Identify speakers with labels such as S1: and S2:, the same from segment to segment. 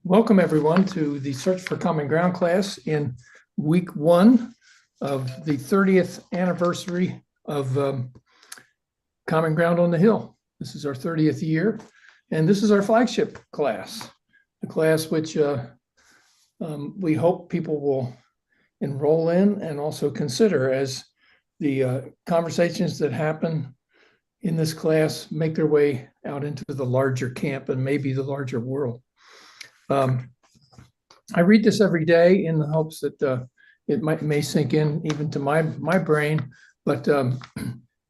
S1: Welcome everyone to the Search for Common Ground class in week one of the 30th anniversary of Common Ground on the Hill. This is our 30th year, and this is our flagship class, the class which we hope people will enroll in and also consider as the conversations that happen in this class make their way out into the larger camp and maybe the larger world. I read this every day in the hopes that it may sink in even to my brain, but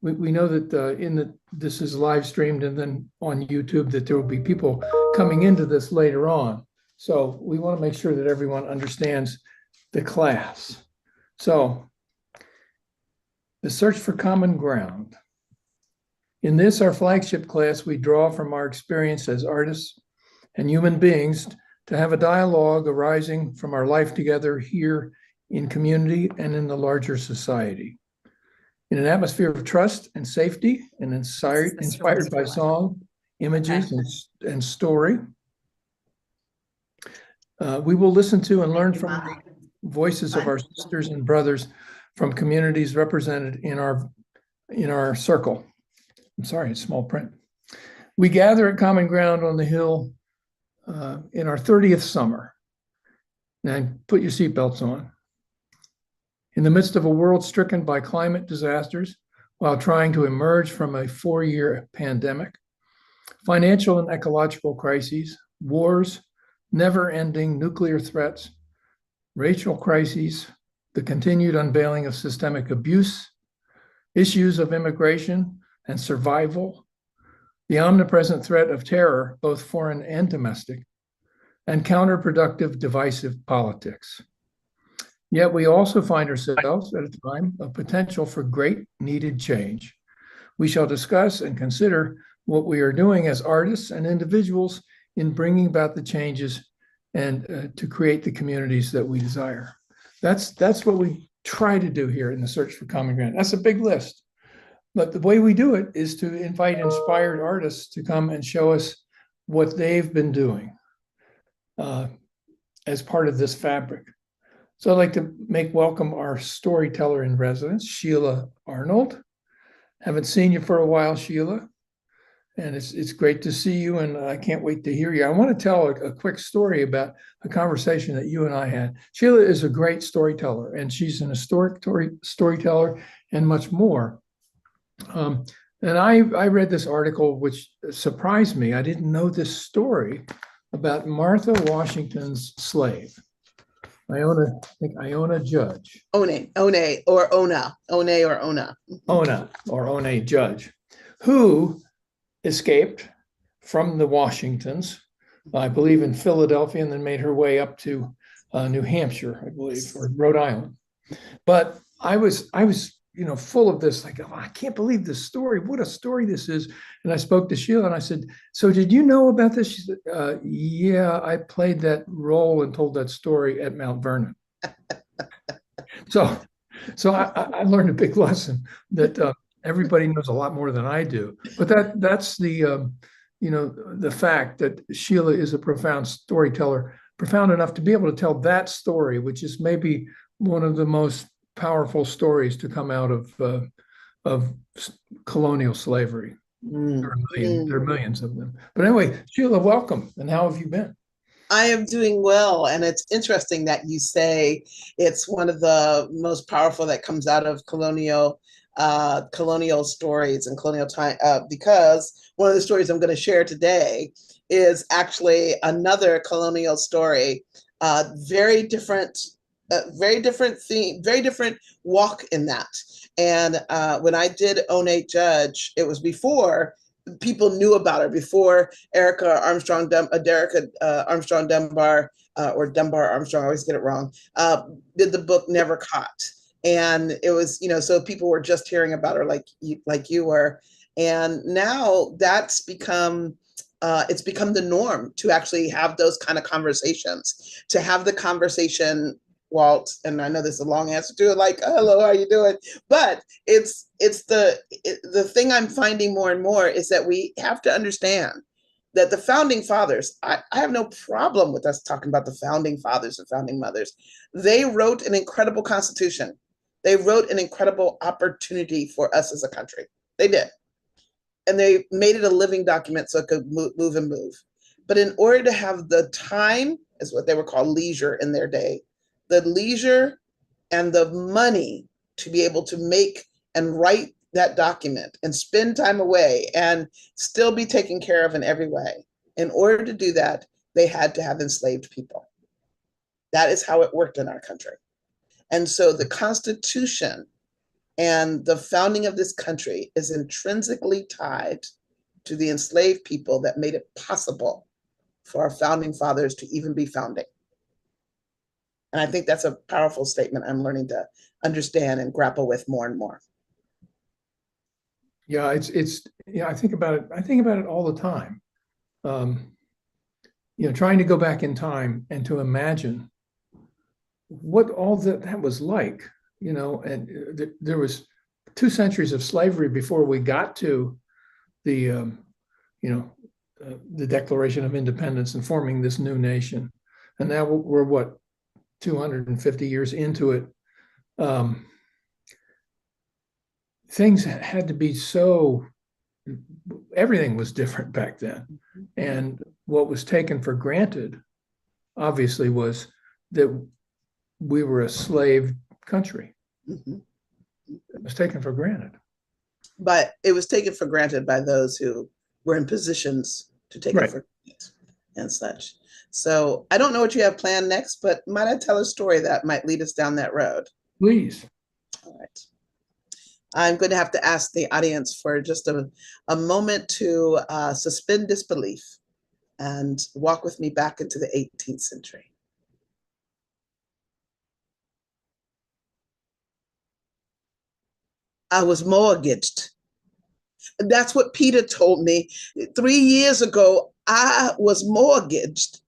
S1: we know that this is live streamed and then on YouTube that there will be people coming into this later on. So we want to make sure that everyone understands the class. So the search for common ground. In this, our flagship class, we draw from our experience as artists and human beings to have a dialogue arising from our life together here in community and in the larger society. In an atmosphere of trust and safety and inspired by song, images, and story, we will listen to and learn from the voices of our sisters and brothers from communities represented in our circle. I'm sorry, it's small print. We gather at Common Ground on the Hill in our 30th summer. And put your seatbelts on. In the midst of a world stricken by climate disasters, while trying to emerge from a 4-year pandemic, financial and ecological crises, wars, never-ending nuclear threats, racial crises, the continued unveiling of systemic abuse, issues of immigration and survival, the omnipresent threat of terror, both foreign and domestic, and counterproductive divisive politics. Yet we also find ourselves at a time of potential for great needed change. We shall discuss and consider what we are doing as artists and individuals in bringing about the changes and to create the communities that we desire. That's what we try to do here in the Search for Common Ground. That's a big list. But the way we do it is to invite inspired artists to come and show us what they've been doing as part of this fabric. So I'd like to make welcome our storyteller in residence, Sheila Arnold. Haven't seen you for a while, Sheila, and it's great to see you, and I can't wait to hear you. I want to tell a quick story about a conversation that you and I had. Sheila is a great storyteller, and she's an historic storyteller and much more. And I read this article, which surprised me. I didn't know this story about Martha Washington's slave, Iona Judge.
S2: One or Ona.
S1: Ona or One Judge, who escaped from the Washingtons, I believe in Philadelphia, and then made her way up to New Hampshire, I believe, or Rhode Island. But I was full of this, like, oh, I can't believe this story. What a story this is. And I spoke to Sheila and I said, so did you know about this? She said, yeah, I played that role and told that story at Mount Vernon. So I learned a big lesson that everybody knows a lot more than I do. But that's the fact that Sheila is a profound storyteller, profound enough to be able to tell that story, which is maybe one of the most powerful stories to come out of colonial slavery. There are millions of them. But anyway, Sheila, welcome. And how have you been?
S2: I am doing well, and it's interesting that you say it's one of the most powerful that comes out of colonial stories and colonial time, because one of the stories I'm going to share today is actually another colonial story, very different theme, very different walk in that. And when I did One Judge, it was before people knew about her, before Derek Armstrong Dunbar, or Dunbar Armstrong, I always get it wrong, did the book Never Caught. And it was, so people were just hearing about her like you were. And now that's become it's become the norm to actually have those kind of conversations, to have the conversation, Walt, and I know this is a long answer to it, like, hello, how you doing? But it's the thing I'm finding more and more is that we have to understand that the founding fathers, I have no problem with us talking about the founding fathers and founding mothers. They wrote an incredible constitution. They wrote an incredible opportunity for us as a country. They did. And they made it a living document so it could move and move. But in order to have the time, is what they were called leisure in their day, the leisure and the money to be able to make and write that document and spend time away and still be taken care of in every way. In order to do that, they had to have enslaved people. That is how it worked in our country. And so the Constitution and the founding of this country is intrinsically tied to the enslaved people that made it possible for our founding fathers to even be founding. And I think that's a powerful statement I'm learning to understand and grapple with more and more.
S1: Yeah, I think about it. I think about it all the time. Trying to go back in time and to imagine what all that was like, and there was 2 centuries of slavery before we got to the Declaration of Independence and forming this new nation. And now we're what, 250 years into it. Things had to be everything was different back then. And what was taken for granted, obviously, was that we were a slave country. Mm-hmm. It was taken for granted.
S2: But it was taken for granted by those who were in positions to take it for granted and such. So I don't know what you have planned next, but might I tell a story that might lead us down that road?
S1: Please.
S2: All right. I'm going to have to ask the audience for just a moment to suspend disbelief and walk with me back into the 18th century. I was mortgaged. That's what Peter told me 3 years ago. I was mortgaged.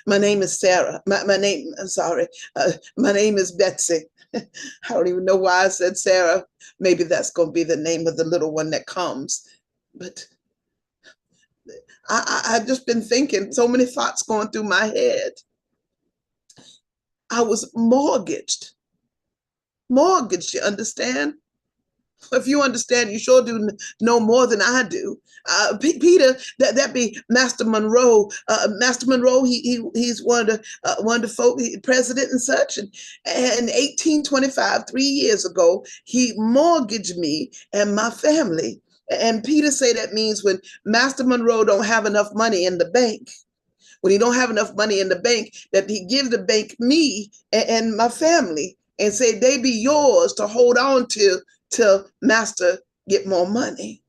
S2: My name is Sarah. My name is Betsy. I don't even know why I said Sarah. Maybe that's going to be the name of the little one that comes. But I've just been thinking, so many thoughts going through my head. I was mortgaged. Mortgaged, you understand? If you understand, you sure do know more than I do. Peter, that be Master Monroe. Master Monroe, he's one of the folk, president and such. And in 1825, 3 years ago, he mortgaged me and my family. And Peter say that means when Master Monroe don't have enough money in the bank, when he don't have enough money in the bank, that he give the bank me and my family and say they be yours to hold on to till Master get more money.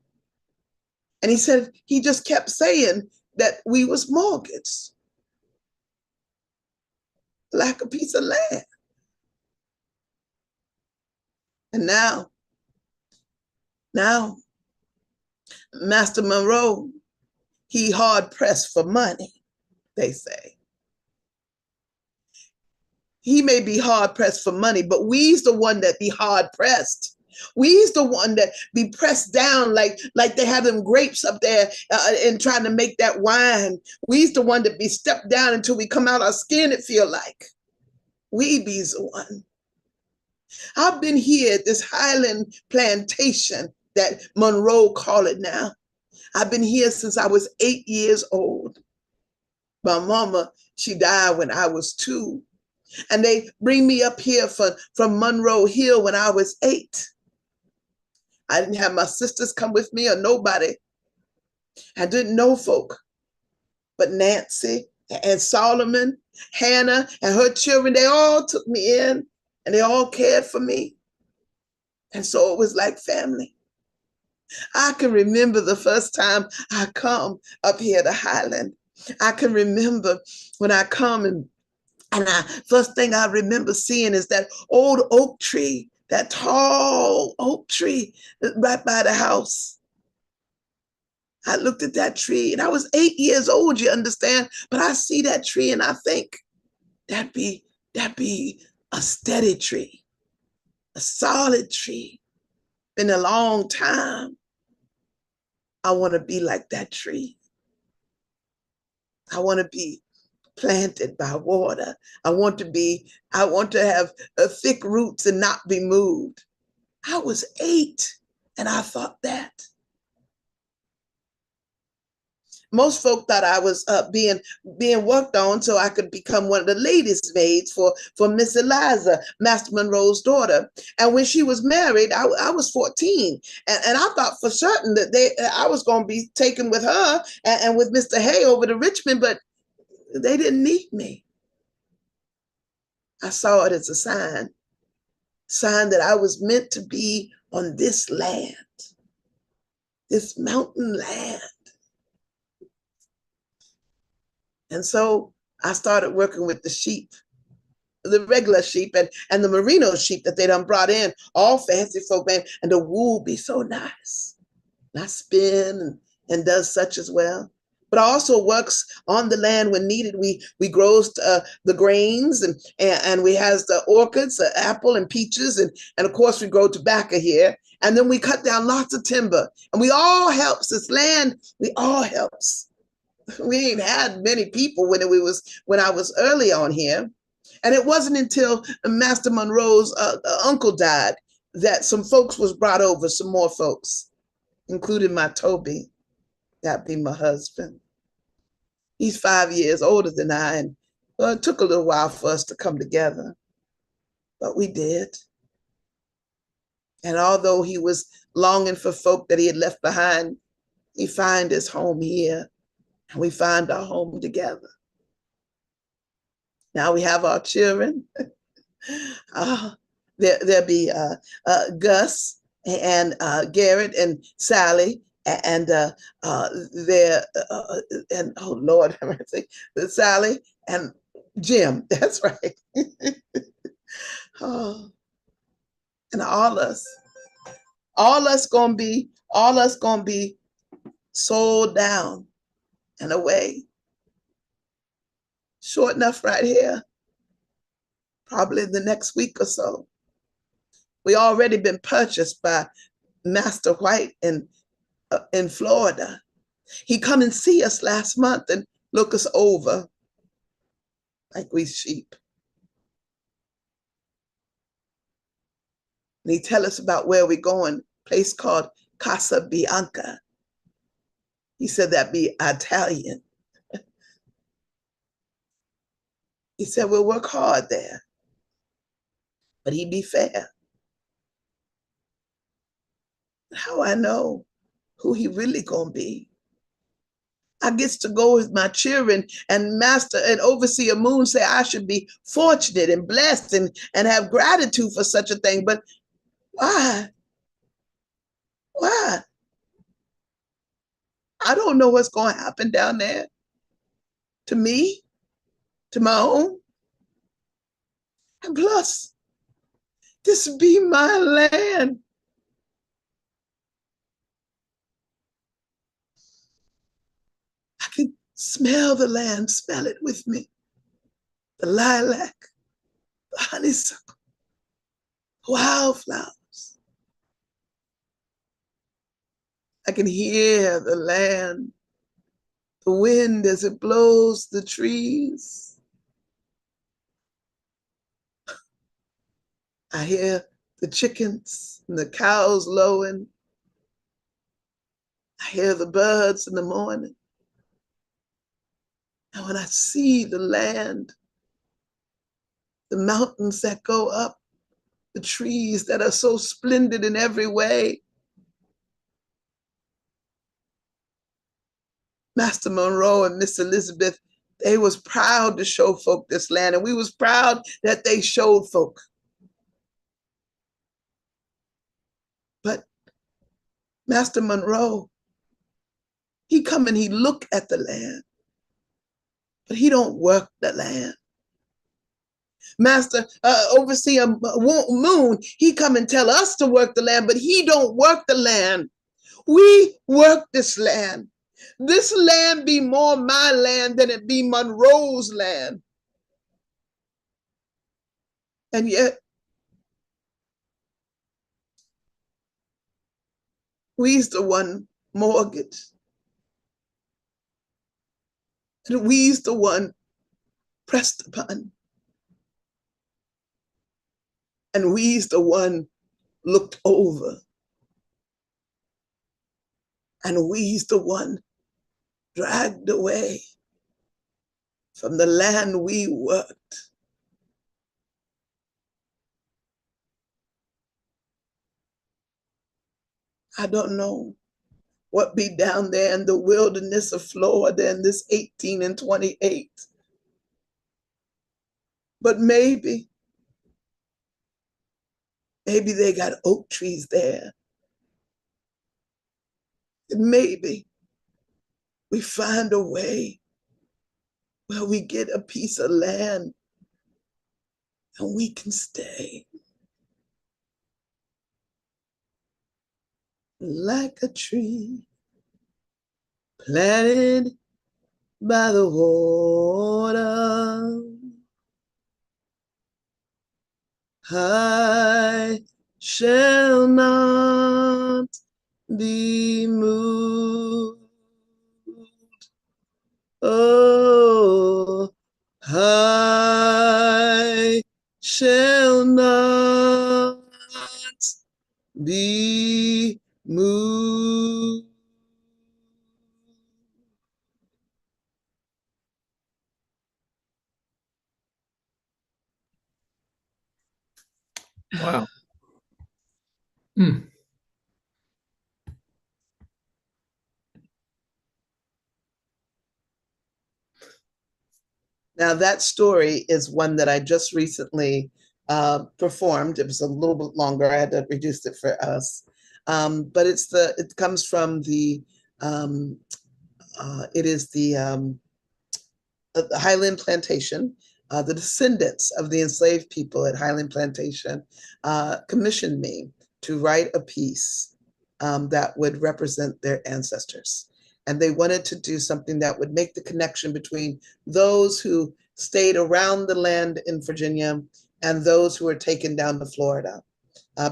S2: And he said he just kept saying that we was mortgaged like a piece of land. And now Master Monroe, he hard pressed for money, they say. He may be hard pressed for money, but we's the one that be hard pressed. We's the one that be pressed down like they have them grapes up there and trying to make that wine. We's the one that be stepped down until we come out our skin, it feel like. We be's the one. I've been here at this Highland plantation that Monroe call it now. I've been here since I was 8 years old. My mama, she died when I was 2. And they bring me up here from Monroe Hill when I was 8. I didn't have my sisters come with me or nobody. I didn't know folk. But Nancy and Solomon, Hannah and her children, they all took me in and they all cared for me. And so it was like family. I can remember the first time I come up here to Highland. I can remember when I come and first thing I remember seeing is that old oak tree, that tall oak tree right by the house. I looked at that tree and I was 8 years old, you understand? But I see that tree and I think that'd be a steady tree, a solid tree. Been a long time. I want to be like that tree. I want to be planted by water. I want to have thick roots and not be moved. I was 8 and I thought that. Most folk thought I was being worked on so I could become one of the ladies' maids for Miss Eliza, Master Monroe's daughter. And when she was married, I was 14, and I thought for certain that I was going to be taken with her and with Mr. Hay over to Richmond, but they didn't need me. I saw it as a sign that I was meant to be on this land, this mountain land. And so I started working with the sheep, the regular sheep and the merino sheep that they done brought in, all fancy folk, man, and the wool be so nice. And I spin and does such as well. But also works on the land when needed. We grows the grains and we has the orchids, apple and peaches, and of course we grow tobacco here. And then we cut down lots of timber. And we all helps this land. We all helps. We ain't had many people when I was early on here. And it wasn't until Master Monroe's uncle died that some folks was brought over, some more folks, including my Toby, that be my husband. He's 5 years older than I, and it took a little while for us to come together, but we did. And although he was longing for folk that he had left behind, he found his home here. And we find our home together. Now we have our children. There'll be Gus and Garrett and Sally and and oh Lord, Sally and Jim. That's right. Oh, and all us gonna be sold down and away. Short enough right here, probably the next week or so. We already been purchased by Master White in Florida. He come and see us last month and look us over like we sheep. And he tell us about where we going, place called Casa Bianca. He said that be Italian. He said, we'll work hard there, but he be fair. How I know who he really gonna be? I gets to go with my children, and Master and Overseer Moon say I should be fortunate and blessed and have gratitude for such a thing. But why? Why? I don't know what's going to happen down there to me, to my own. And plus, this be my land. I can smell the land, smell it with me. The lilac, the honeysuckle, wildflowers. I can hear the land, the wind as it blows the trees. I hear the chickens and the cows lowing. I hear the birds in the morning. And when I see the land, the mountains that go up, the trees that are so splendid in every way, Master Monroe and Miss Elizabeth, they was proud to show folk this land, and we was proud that they showed folk. But Master Monroe, he come and he look at the land, but he don't work the land. Master Overseer Moon, he come and tell us to work the land, but he don't work the land. We work this land. This land be more my land than it be Monroe's land. And yet, we's the one mortgage. And we's the one pressed upon. And we's the one looked over. And we's the one dragged away from the land we worked. I don't know what be down there in the wilderness of Florida in this 18 and 28. But maybe they got oak trees there. And maybe we find a way where we get a piece of land and we can stay. Like a tree planted by the water, I shall not be moved. Oh, I shall not be moved.
S1: Wow. Mm.
S2: Now that story is one that I just recently performed. It was a little bit longer. I had to reduce it for us, but it comes from it is the Highland Plantation. The descendants of the enslaved people at Highland Plantation commissioned me to write a piece that would represent their ancestors. And they wanted to do something that would make the connection between those who stayed around the land in Virginia and those who were taken down to Florida,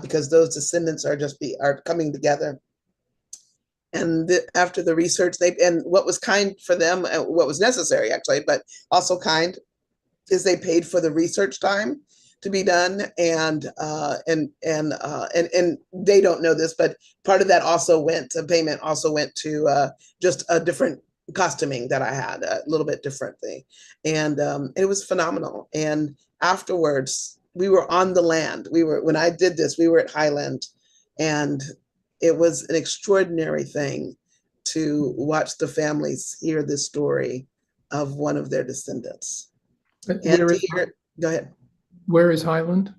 S2: because those descendants are coming together. And after the research, and what was kind for them, what was necessary actually, but also kind, is they paid for the research time to be done, and they don't know this, but part of that payment also went to just a different costuming that I had, a little bit different thing, and it was phenomenal. And afterwards, we were on the land. When I did this, we were at Highland, and it was an extraordinary thing to watch the families hear this story of one of their descendants. And to hear, go ahead.
S1: Where is Highland?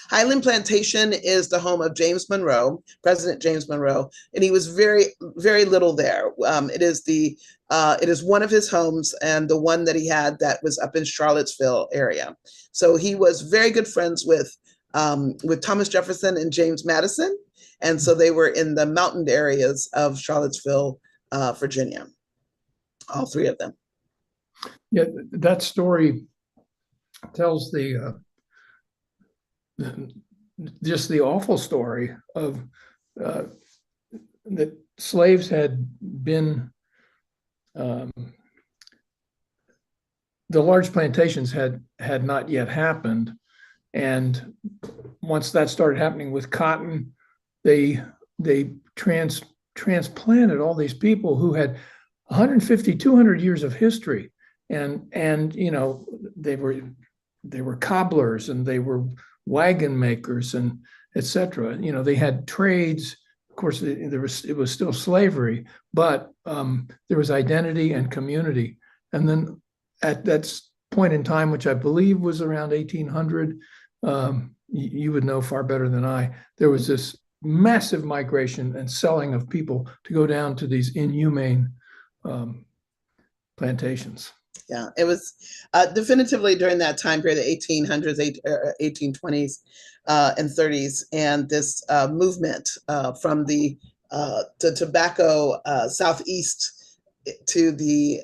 S2: Highland Plantation is the home of James Monroe, President James Monroe, and he was very, very little there. It is one of his homes, and the one that he had that was up in Charlottesville area. So he was very good friends with Thomas Jefferson and James Madison, and so they were in the mountain areas of Charlottesville, Virginia, all three of them.
S1: Yeah, that story tells just the awful story of that slaves had been, the large plantations had not yet happened, and once that started happening with cotton, they transplanted all these people who had 150, 200 years of history, and they were cobblers, and they were wagon makers, and etc. They had trades. Of course, it was still slavery, but there was identity and community. And then at that point in time, which I believe was around 1800, you would know far better than I, there was this massive migration and selling of people to go down to these inhumane plantations.
S2: Yeah, it was definitively during that time period, the 1800s, 1820s, and 30s, and this movement from the tobacco southeast to the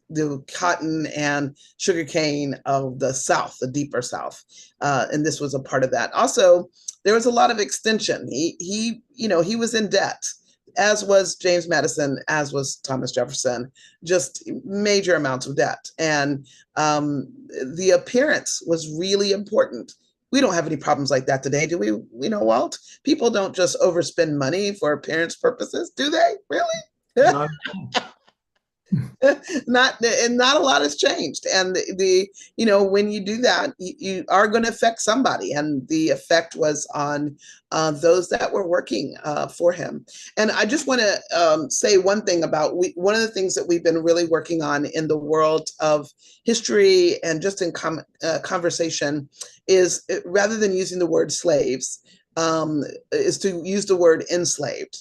S2: the cotton and sugarcane of the South, the deeper South. And this was a part of that. Also, there was a lot of extension. He was in debt, as was James Madison, as was Thomas Jefferson, just major amounts of debt. And the appearance was really important. We don't have any problems like that today, do we? Walt? People don't just overspend money for appearance purposes, do they? Really? Not a lot has changed, and when you do that, you are going to affect somebody, and the effect was on those that were working for him. And I just want to say one thing about one of the things that we've been really working on in the world of history and just in conversation is, rather than using the word slaves, is to use the word enslaved.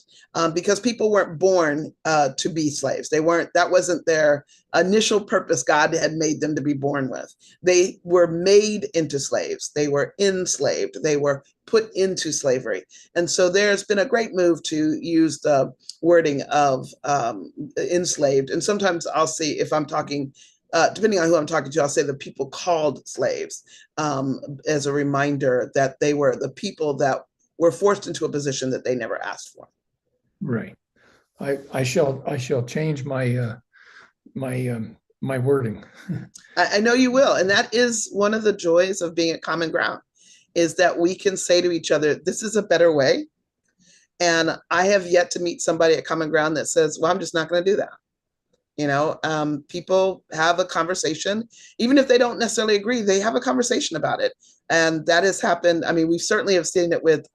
S2: Because people weren't born to be slaves. That wasn't their initial purpose God had made them to be born with. They were made into slaves. They were enslaved. They were put into slavery. And so there's been a great move to use the wording of enslaved. And sometimes I'll see, if I'm talking, depending on who I'm talking to, I'll say the people called slaves, as a reminder that they were the people that were forced into a position that they never asked for.
S1: Right. I shall change my my wording.
S2: I know you will. And that is one of the joys of being at Common Ground, is that we can say to each other, this is a better way. And I have yet to meet somebody at Common Ground that says, well, I'm just not going to do that. People have a conversation, even if they don't necessarily agree, they have a conversation about it. And that has happened. I mean, we certainly have seen it with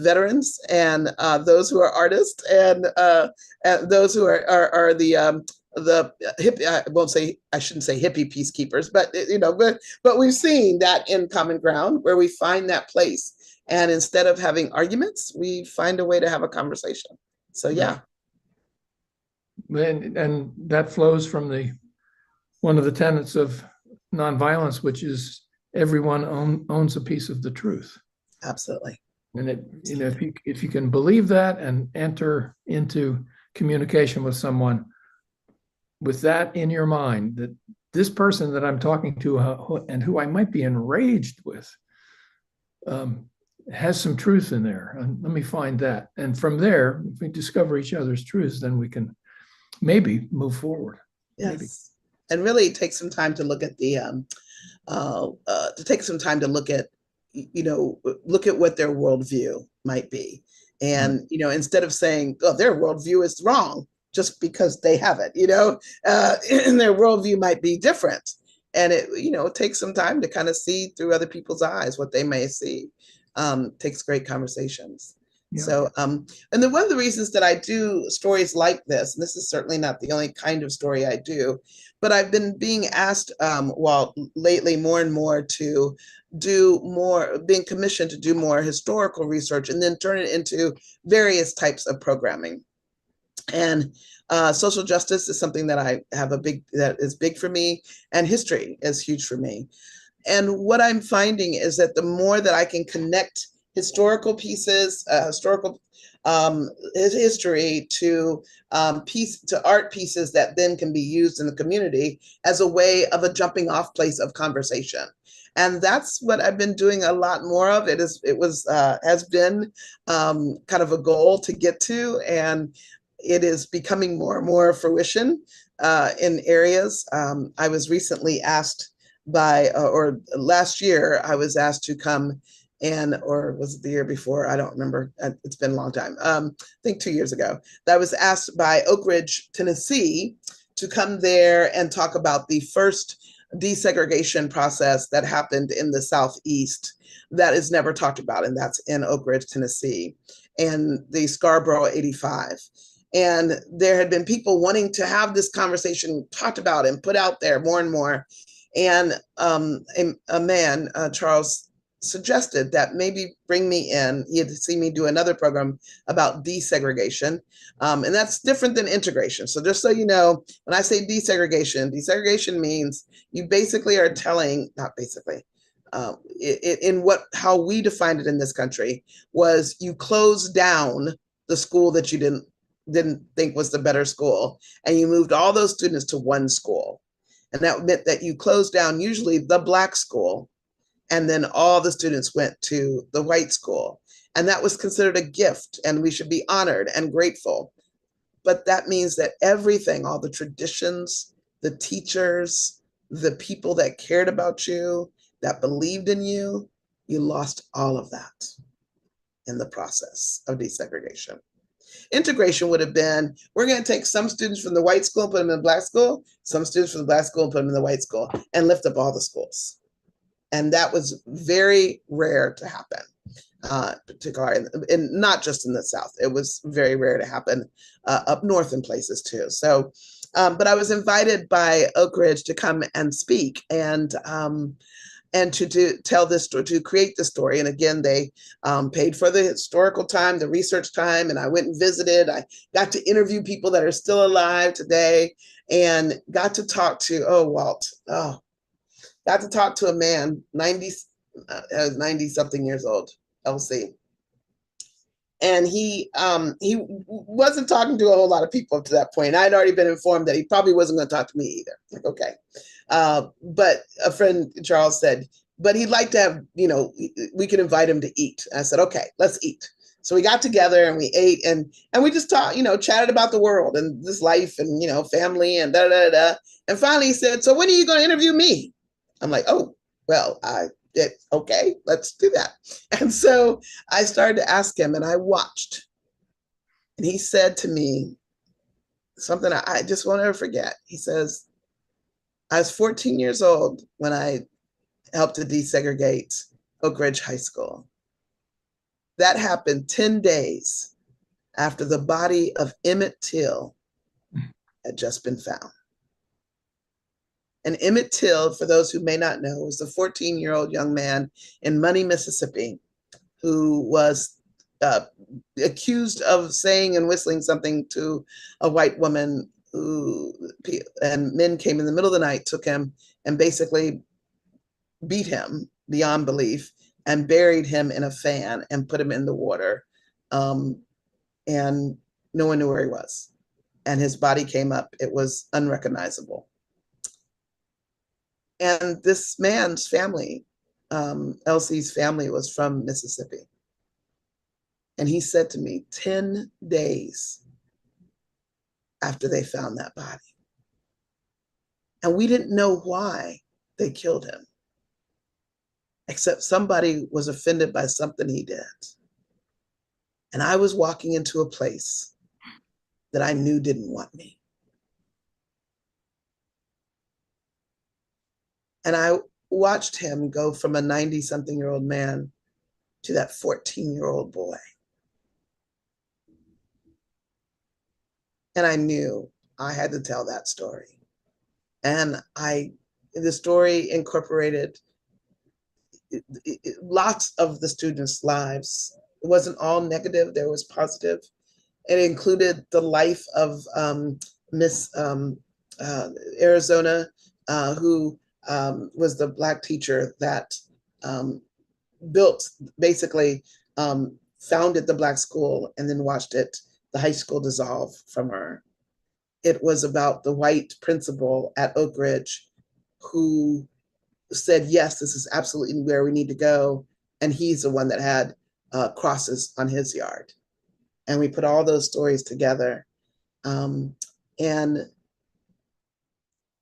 S2: veterans and those who are artists and those who are the hippie. I shouldn't say hippie peacekeepers, but we've seen that in Common Ground, where we find that place, and instead of having arguments, we find a way to have a conversation. So yeah.
S1: And that flows from one of the tenets of nonviolence, which is everyone owns a piece of the truth.
S2: Absolutely.
S1: And if you can believe that and enter into communication with someone with that in your mind, that this person that I'm talking to and who I might be enraged with has some truth in there, and let me find that. And from there, if we discover each other's truths, then we can maybe move forward.
S2: Yes.
S1: Maybe.
S2: And really take some time to look at look at what their worldview might be. And, instead of saying, oh, their worldview is wrong just because they have it, and their worldview might be different. And it takes some time to kind of see through other people's eyes what they may see. Takes great conversations. Yeah. So, and then one of the reasons that I do stories like this, and this is certainly not the only kind of story I do, but I've been being asked, lately more and more to do more, being commissioned to do more historical research and then turn it into various types of programming. And social justice is something that that is big for me, and history is huge for me. And what I'm finding is that the more that I can connect historical pieces, history to art pieces that then can be used in the community as a way of a jumping off place of conversation. And that's what I've been doing a lot more of. Has been kind of a goal to get to, and it is becoming more and more fruition in areas. I was recently asked or last year, I was asked to come or was it the year before? I don't remember. It's been a long time. I think 2 years ago, that I was asked by Oak Ridge, Tennessee, to come there and talk about the first desegregation process that happened in the Southeast that is never talked about, and that's in Oak Ridge, Tennessee, and the Scarborough 85. And there had been people wanting to have this conversation talked about and put out there more and more. And a man, Charles, suggested that maybe bring me in. He had to see me do another program about desegregation. And that's different than integration. So just so you know, when I say desegregation means you basically are telling, not basically, how we defined it in this country was you close down the school that you didn't didn't think was the better school, and you moved all those students to one school. And that meant that you closed down usually the Black school, and then all the students went to the white school. And that was considered a gift, and we should be honored and grateful. But that means that everything, all the traditions, the teachers, the people that cared about you, that believed in you, you lost all of that in the process of desegregation. Integration would have been, we're going to take some students from the white school and put them in the Black school, some students from the Black school and put them in the white school, and lift up all the schools. And that was very rare to happen, particularly, and not just in the South. It was very rare to happen up north in places too. So, but I was invited by Oak Ridge to come and speak, and to tell this story, to create the story. And again, they paid for the historical time, the research time, and I went and visited. I got to interview people that are still alive today, and got to talk to, got to talk to a man, 90 something years old, LC. And he wasn't talking to a whole lot of people up to that point. I'd already been informed that he probably wasn't going to talk to me either. Like, okay. But a friend, Charles, said, but he'd like to have, we could invite him to eat. I said, okay, let's eat. So we got together and we ate, and we just talked, chatted about the world and this life and, family and da. And finally he said, so when are you going to interview me? I'm like, oh, well, okay, let's do that. And so I started to ask him, and I watched. And he said to me something I just won't ever forget. He says, I was 14 years old when I helped to desegregate Oak Ridge High School. That happened 10 days after the body of Emmett Till had just been found. And Emmett Till, for those who may not know, was a 14-year-old young man in Money, Mississippi, who was accused of saying and whistling something to a white woman, and men came in the middle of the night, took him, and basically beat him beyond belief and buried him in a fan and put him in the water. And no one knew where he was. And his body came up. It was unrecognizable. And this man's family, LC's family, was from Mississippi. And he said to me, 10 days after they found that body. And we didn't know why they killed him, except somebody was offended by something he did. And I was walking into a place that I knew didn't want me. And I watched him go from a 90-something-year-old man to that 14-year-old boy. And I knew I had to tell that story. And the story incorporated lots of the students' lives. It wasn't all negative, there was positive. It included the life of Miss Arizona, who was the Black teacher that founded the Black school and then watched the high school dissolve from her. It was about the white principal at Oak Ridge who said, yes, this is absolutely where we need to go. And he's the one that had crosses on his yard. And we put all those stories together. And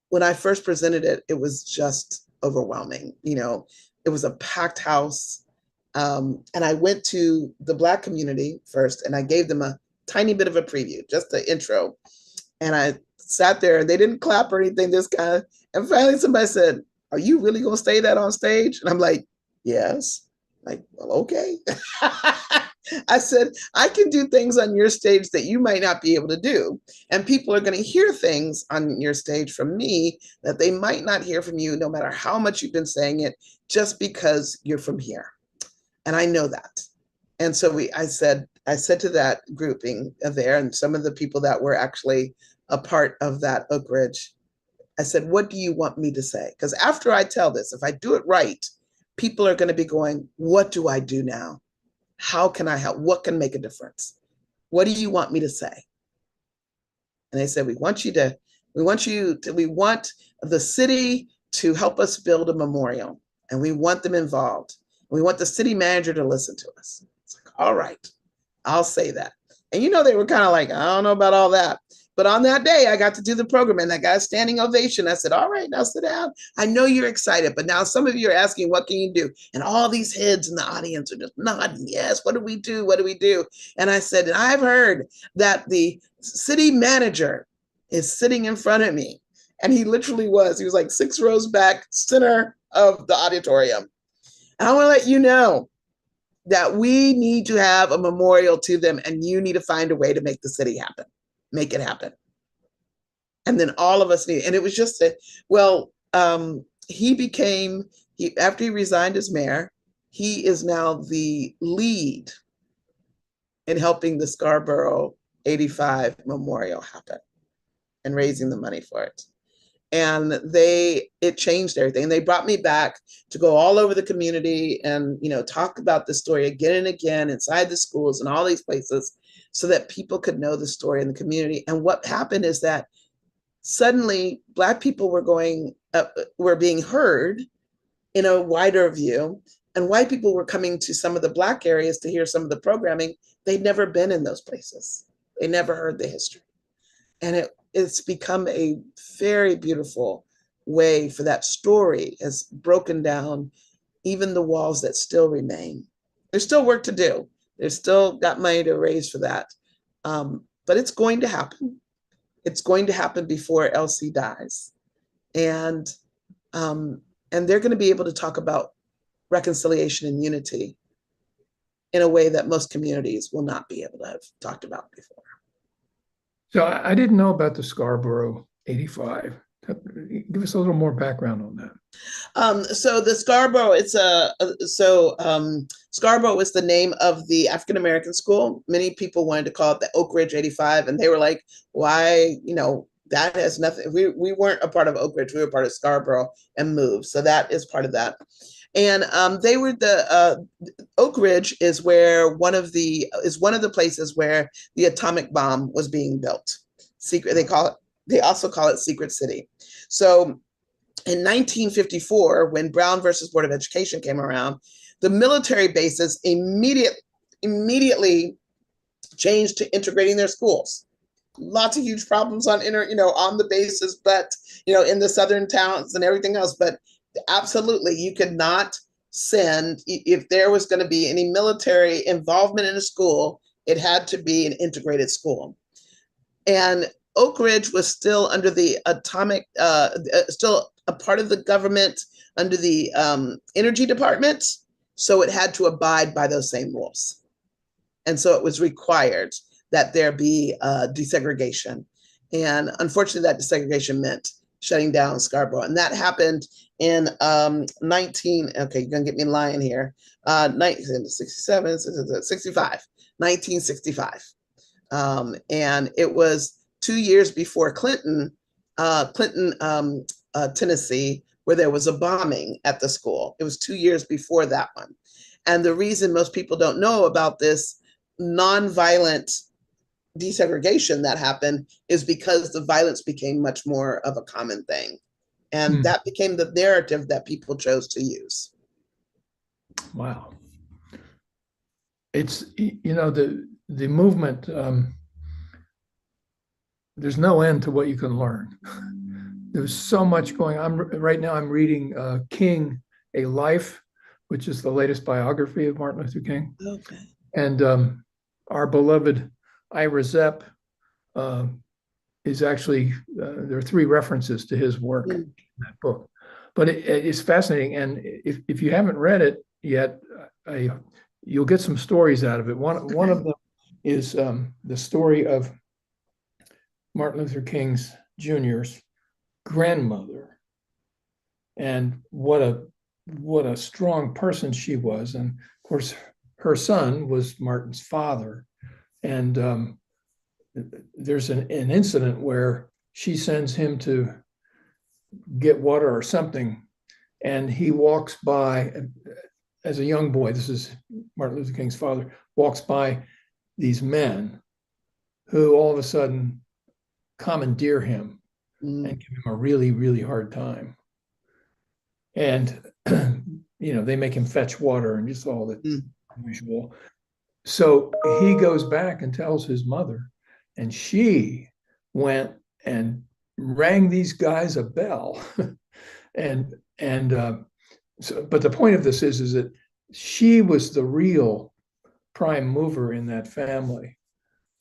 S2: when I first presented it, it was just overwhelming. It was a packed house. And I went to the Black community first, and I gave them a tiny bit of a preview, just the intro. And I sat there, and they didn't clap or anything, and finally somebody said, are you really gonna say that on stage? And I'm like, yes. Like, well, okay. I said, I can do things on your stage that you might not be able to do. And people are going to hear things on your stage from me that they might not hear from you, no matter how much you've been saying it, just because you're from here. And I know that. And so I said to that grouping there, and some of the people that were actually a part of that Oak Ridge, I said, what do you want me to say? Because after I tell this, if I do it right, people are going to be going, what do I do now? How can I help? What can make a difference? What do you want me to say? And they said, we want the city to help us build a memorial, and we want them involved. We want the city manager to listen to us. It's like, all right, I'll say that. And they were kind of like, I don't know about all that. But on that day, I got to do the program and I got a standing ovation. I said, all right, now sit down. I know you're excited, but now some of you are asking, what can you do? And all these heads in the audience are just nodding. Yes, what do we do? What do we do? And I said, and I've heard that the city manager is sitting in front of me. And he literally was. He was like 6 rows back, center of the auditorium. And I want to let you know that we need to have a memorial to them, and you need to find a way to make the city happen. Make it happen. And then all of us need, and it was just after he resigned as mayor, he is now the lead in helping the Scarborough 85 memorial happen and raising the money for it. And it changed everything. They brought me back to go all over the community and, talk about the story again and again inside the schools and all these places so that people could know the story in the community. And what happened is that suddenly Black people were being heard in a wider view, and white people were coming to some of the Black areas to hear some of the programming. They'd never been in those places. They never heard the history. And it's become a very beautiful way for that story has broken down even the walls that still remain. There's still work to do. There's still got money to raise for that. But it's going to happen. It's going to happen before Elsie dies. And they're going to be able to talk about reconciliation and unity in a way that most communities will not be able to have talked about before.
S1: So I didn't know about the Scarborough 85. Give us a little more background on that.
S2: So the Scarborough, Scarborough was the name of the African-American school. Many people wanted to call it the Oak Ridge 85, and they were like, why, that has nothing. We weren't a part of Oak Ridge, we were part of Scarborough and moved. So that is part of that. And they were Oak Ridge is one of the places where the atomic bomb was being built. Secret, they also call it Secret City. So in 1954, when Brown versus Board of Education came around, the military bases immediately changed to integrating their schools. Lots of huge problems on the bases, but in the southern towns and everything else. But absolutely, you could not send, if there was going to be any military involvement in a school, it had to be an integrated school. And Oak Ridge was still under the still a part of the government under the energy department. So it had to abide by those same rules. And so it was required that there be desegregation. And unfortunately, that desegregation meant shutting down Scarborough. And that happened in okay, you're gonna get me lying here, 1965. And it was 2 years before Clinton, Tennessee, where there was a bombing at the school. It was 2 years before that one. And the reason most people don't know about this nonviolent desegregation that happened is because the violence became much more of a common thing. And that became the narrative that people chose to use.
S1: Wow. It's, the movement, there's no end to what you can learn. There's so much going on. Right now I'm reading King, A Life, which is the latest biography of Martin Luther King.
S2: Okay.
S1: And our beloved Ira Zepp is actually, there are 3 references to his work in that book. But it's fascinating. And if you haven't read it yet, you'll get some stories out of it. One of them is the story of Martin Luther King's Jr.'s grandmother, and what a strong person she was. And of course, her son was Martin's father. And there's an incident where she sends him to get water or something, and he walks by as a young boy. This is Martin Luther King's father, walks by these men who all of a sudden commandeer him and give him a really, really hard time. And, they make him fetch water and just all the usual. So he goes back and tells his mother, and she went and rang these guys a bell. But the point of this is that she was the real prime mover in that family.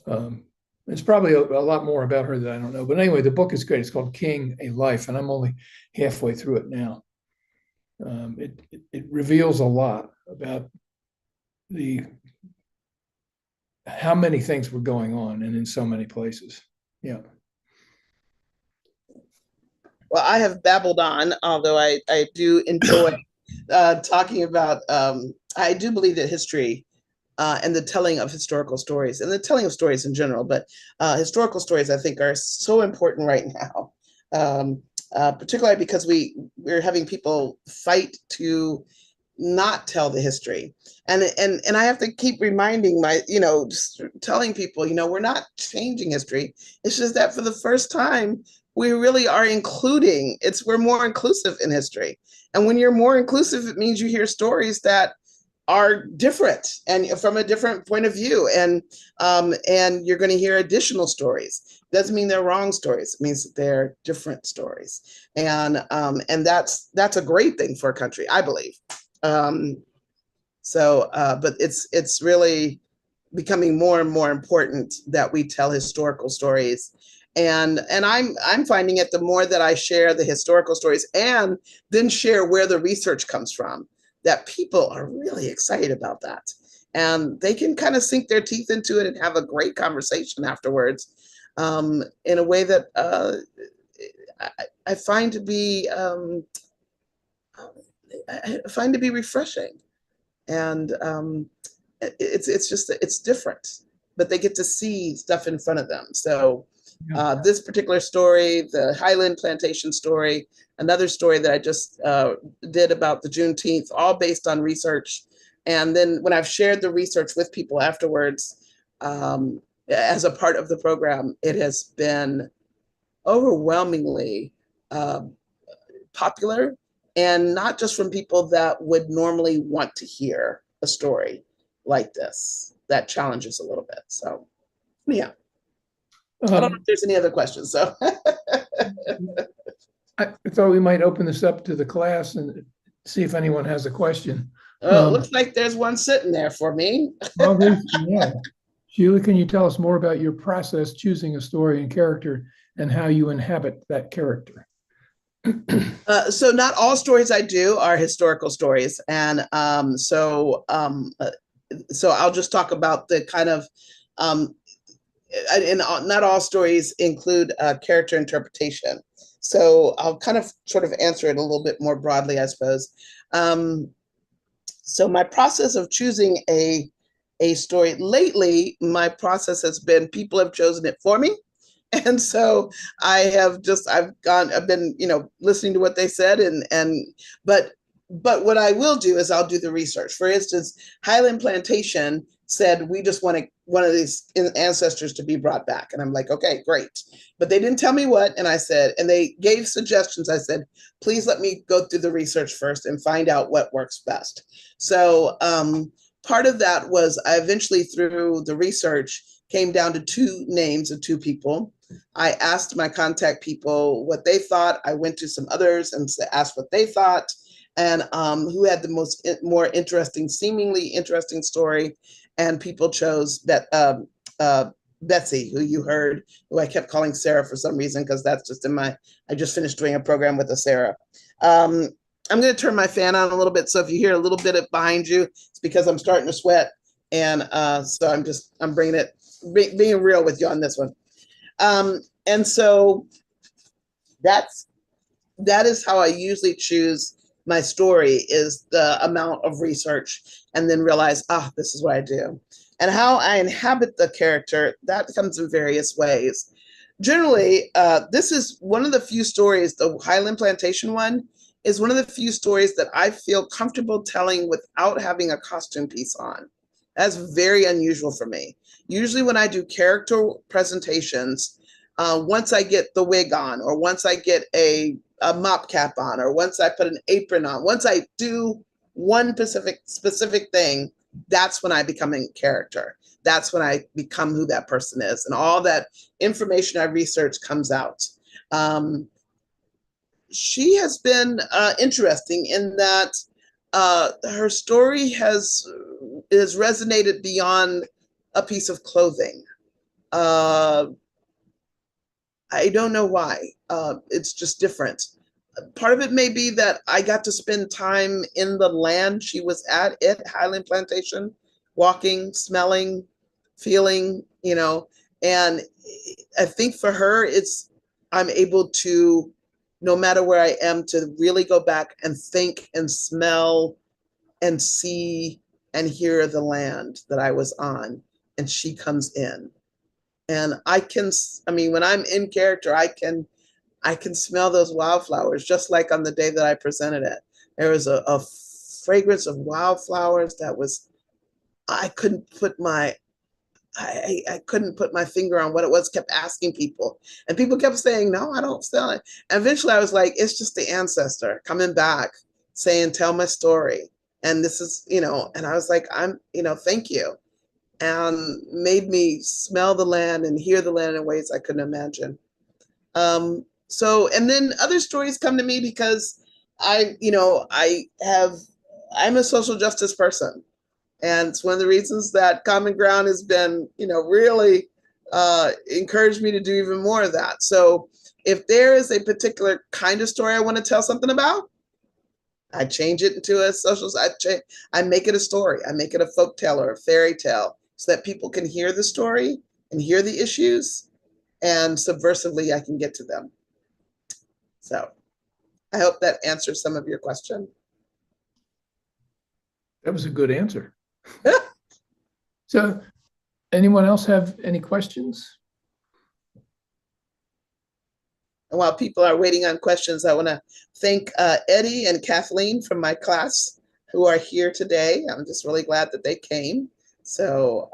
S1: There's probably a lot more about her that I don't know. But anyway, the book is great. It's called King, A Life, and I'm only halfway through it now. It reveals a lot about how many things were going on and in so many places. Yeah.
S2: Well, I have babbled on, although I do enjoy talking about, I do believe that history and the telling of historical stories and the telling of stories in general, but historical stories, I think, are so important right now, particularly because we're having people fight to not tell the history. And I have to keep reminding just telling people, we're not changing history. It's just that for the first time, we really are we're more inclusive in history. And when you're more inclusive, it means you hear stories that are different and from a different point of view. And you're going to hear additional stories. Doesn't mean they're wrong stories. It means that they're different stories. And that's a great thing for a country, I believe. But it's really becoming more and more important that we tell historical stories. And I'm finding it, the more that I share the historical stories and then share where the research comes from, that people are really excited about that. And they can kind of sink their teeth into it and have a great conversation afterwards, in a way that I find to be refreshing. And it's different, but they get to see stuff in front of them. So this particular story, the Highland Plantation story, another story that I just did about the Juneteenth, all based on research. And then when I've shared the research with people afterwards, as a part of the program, it has been overwhelmingly popular, and not just from people that would normally want to hear a story like this that challenges a little bit. So, yeah. I don't know if there's any other questions. So
S1: I thought we might open this up to the class and see if anyone has a question.
S2: It looks like there's one sitting there for me.
S1: Yeah. Sheila, can you tell us more about your process choosing a story and character and how you inhabit that character?
S2: So not all stories I do are historical stories. And so I'll just talk about the kind of, and not all stories include character interpretation. So I'll kind of sort of answer it a little bit more broadly, I suppose. So my process of choosing a story lately, my process has been people have chosen it for me. And so I've been, listening to what they said but what I will do is I'll do the research. For instance, Highland Plantation said, we just want one of these ancestors to be brought back. And I'm like, okay, great. But they didn't tell me what. And I said, and they gave suggestions. I said, please let me go through the research first and find out what works best. So part of that was I eventually, through the research, came down to two names of two people. I asked my contact people what they thought. I went to some others and asked what they thought, and who had the more interesting, seemingly interesting story. And people chose Betsy, who you heard, who I kept calling Sarah for some reason, because that's just I just finished doing a program with a Sarah. I'm going to turn my fan on a little bit. So if you hear a little bit behind you, it's because I'm starting to sweat. And so I'm bringing it, being real with you on this one. And so that is how I usually choose my story, is the amount of research, and then realize, this is what I do. And how I inhabit the character, that comes in various ways. Generally, this is one of the few stories, the Highland Plantation one is one of the few stories that I feel comfortable telling without having a costume piece on. That's very unusual for me. Usually when I do character presentations, once I get the wig on, or once I get a mop cap on, or once I put an apron on, once I do one specific thing, that's when I become in character. That's when I become who that person is, and all that information I research comes out. She has been interesting in that her story has resonated beyond a piece of clothing. I don't know why. It's just different. Part of it may be that I got to spend time in the land she was at Highland Plantation, walking, smelling, feeling, and I think for her, I'm able to, no matter where I am, to really go back and think and smell and see and hear the land that I was on, and she comes in. And when I'm in character, I can smell those wildflowers, just like on the day that I presented it. There was a fragrance of wildflowers that was, I couldn't put my finger on what it was. Kept asking people, and people kept saying, no, I don't smell it. And eventually I was like, it's just the ancestor coming back saying, tell my story. And this is, and I was like, thank you. And made me smell the land and hear the land in ways I couldn't imagine. And then other stories come to me because I'm a social justice person. And it's one of the reasons that Common Ground has been, really encouraged me to do even more of that. So if there is a particular kind of story I want to tell something about, I change it into a social, I make it a story. I make it a folk tale or a fairy tale so that people can hear the story and hear the issues, and subversively I can get to them. So I hope that answers some of your question.
S1: That was a good answer. So anyone else have any questions?
S2: And while people are waiting on questions, I want to thank Eddie and Kathleen from my class who are here today. I'm just really glad that they came. So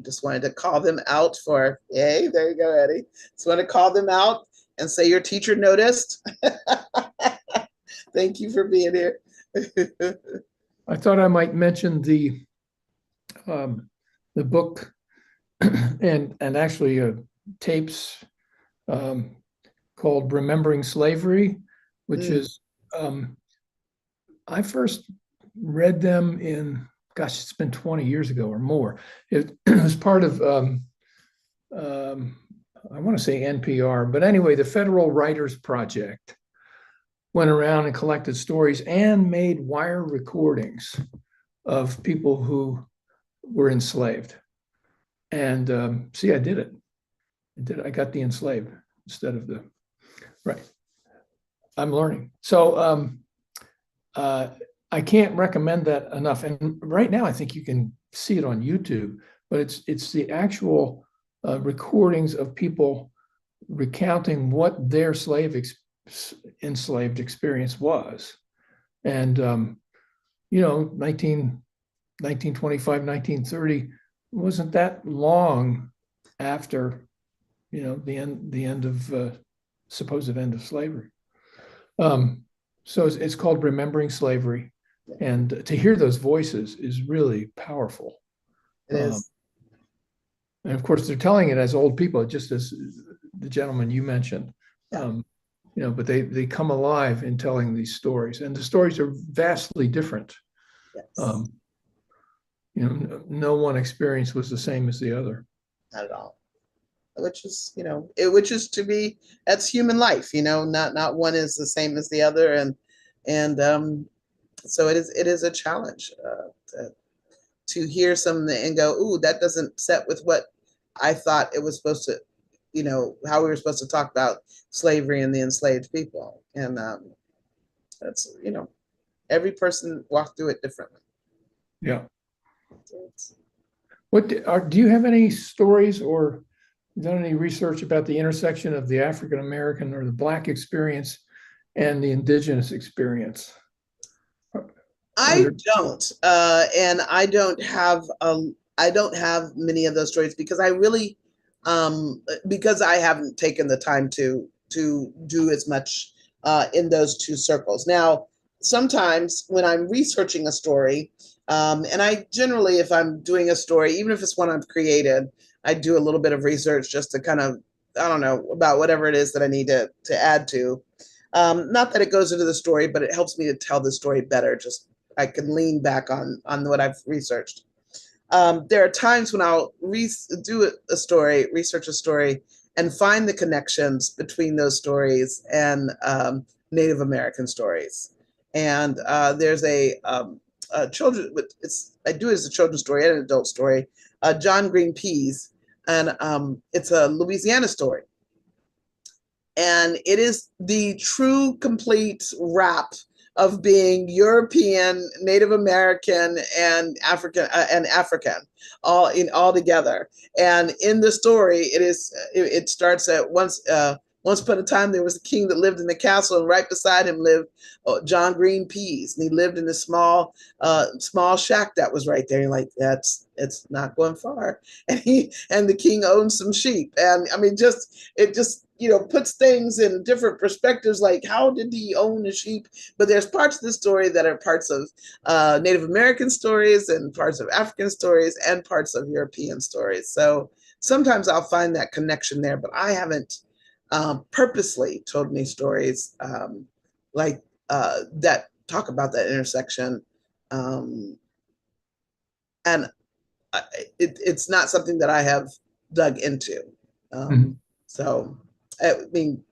S2: just wanted to call them out for, yay, there you go, Eddie. Just want to call them out and say your teacher noticed. Thank you for being here.
S1: I thought I might mention the book and actually tapes called Remembering Slavery, which is, I first read them in, gosh, it's been 20 years ago or more. It was part of, I want to say NPR, but anyway, the Federal Writers Project went around and collected stories and made wire recordings of people who were enslaved. And see, I did it. I got the enslaved instead of the, right. I'm learning. So I can't recommend that enough. And right now, I think you can see it on YouTube, but it's the actual recordings of people recounting what their enslaved experience was. And, 1925, 1930 wasn't that long after, the end of supposed end of slavery. So it's called Remembering Slavery. And to hear those voices is really powerful.
S2: It is.
S1: And of course, they're telling it as old people, just as the gentleman you mentioned. But they come alive in telling these stories, and the stories are vastly different.
S2: Yes.
S1: No one experience was the same as the other.
S2: Not at all. Which is, that's human life. Not one is the same as the other, and so it is a challenge to hear something and go, ooh, that doesn't set with what I thought it was supposed to, how we were supposed to talk about slavery and the enslaved people. And that's, every person walked through it differently.
S1: Yeah. Do you have any stories or done any research about the intersection of the African American or the Black experience and the Indigenous experience?
S2: I don't, and I don't have many of those stories because I really because I haven't taken the time to do as much in those two circles. Now, sometimes when I'm researching a story, and I generally, if I'm doing a story, even if it's one I've created, I do a little bit of research just to kind of, I don't know, about whatever it is that I need to add to. Not that it goes into the story, but it helps me to tell the story better. Just I can lean back on what I've researched. There are times when I'll do a story, research a story, and find the connections between those stories and Native American stories. And there's a children. I do it as a children's story and an adult story. John Green Peas, and it's a Louisiana story, and it is the true complete wrap of being European, Native American, and African all together. And in the story, it starts at once upon a time there was a king that lived in the castle, and right beside him lived John Green Peas, and he lived in a small shack that was right there. And like, it's not going far. And the king owned some sheep, and I mean, it just puts things in different perspectives, like how did he own a sheep? But there's parts of the story that are parts of Native American stories, and parts of African stories, and parts of European stories. So sometimes I'll find that connection there, but I haven't purposely told any stories like that talk about that intersection. And it's not something that I have dug into. So, I mean,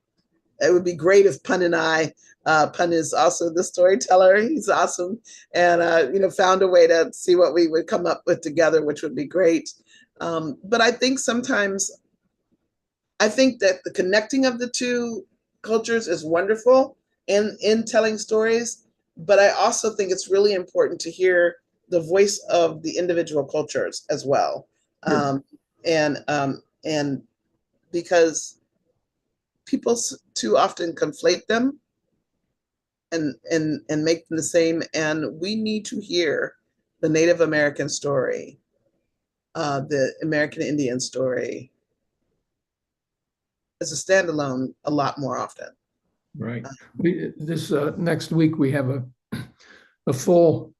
S2: it would be great if Pun and I, Pun is also the storyteller. He's awesome. And, found a way to see what we would come up with together, which would be great. But I think sometimes, I think that the connecting of the two cultures is wonderful in telling stories. But I also think it's really important to hear the voice of the individual cultures as well. And because people too often conflate them and make them the same. And we need to hear the Native American story, the American Indian story, as a standalone a lot more often.
S1: Right. This next week we have a full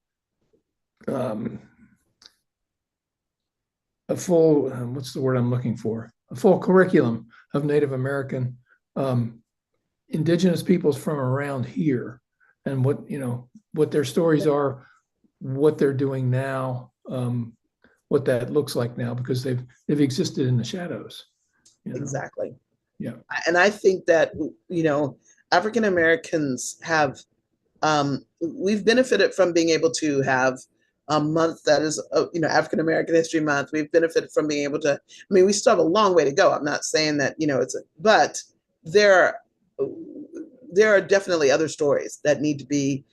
S1: what's the word I'm looking for? A full curriculum of Native American indigenous peoples from around here, and what their stories are, what they're doing now, what that looks like now, because they've existed in the shadows.
S2: Exactly.
S1: Yeah.
S2: And I think that African Americans have we've benefited from being able to have a month that is African American History Month. We've benefited from being able to, I mean, we still have a long way to go. I'm not saying that but there are definitely other stories that need to be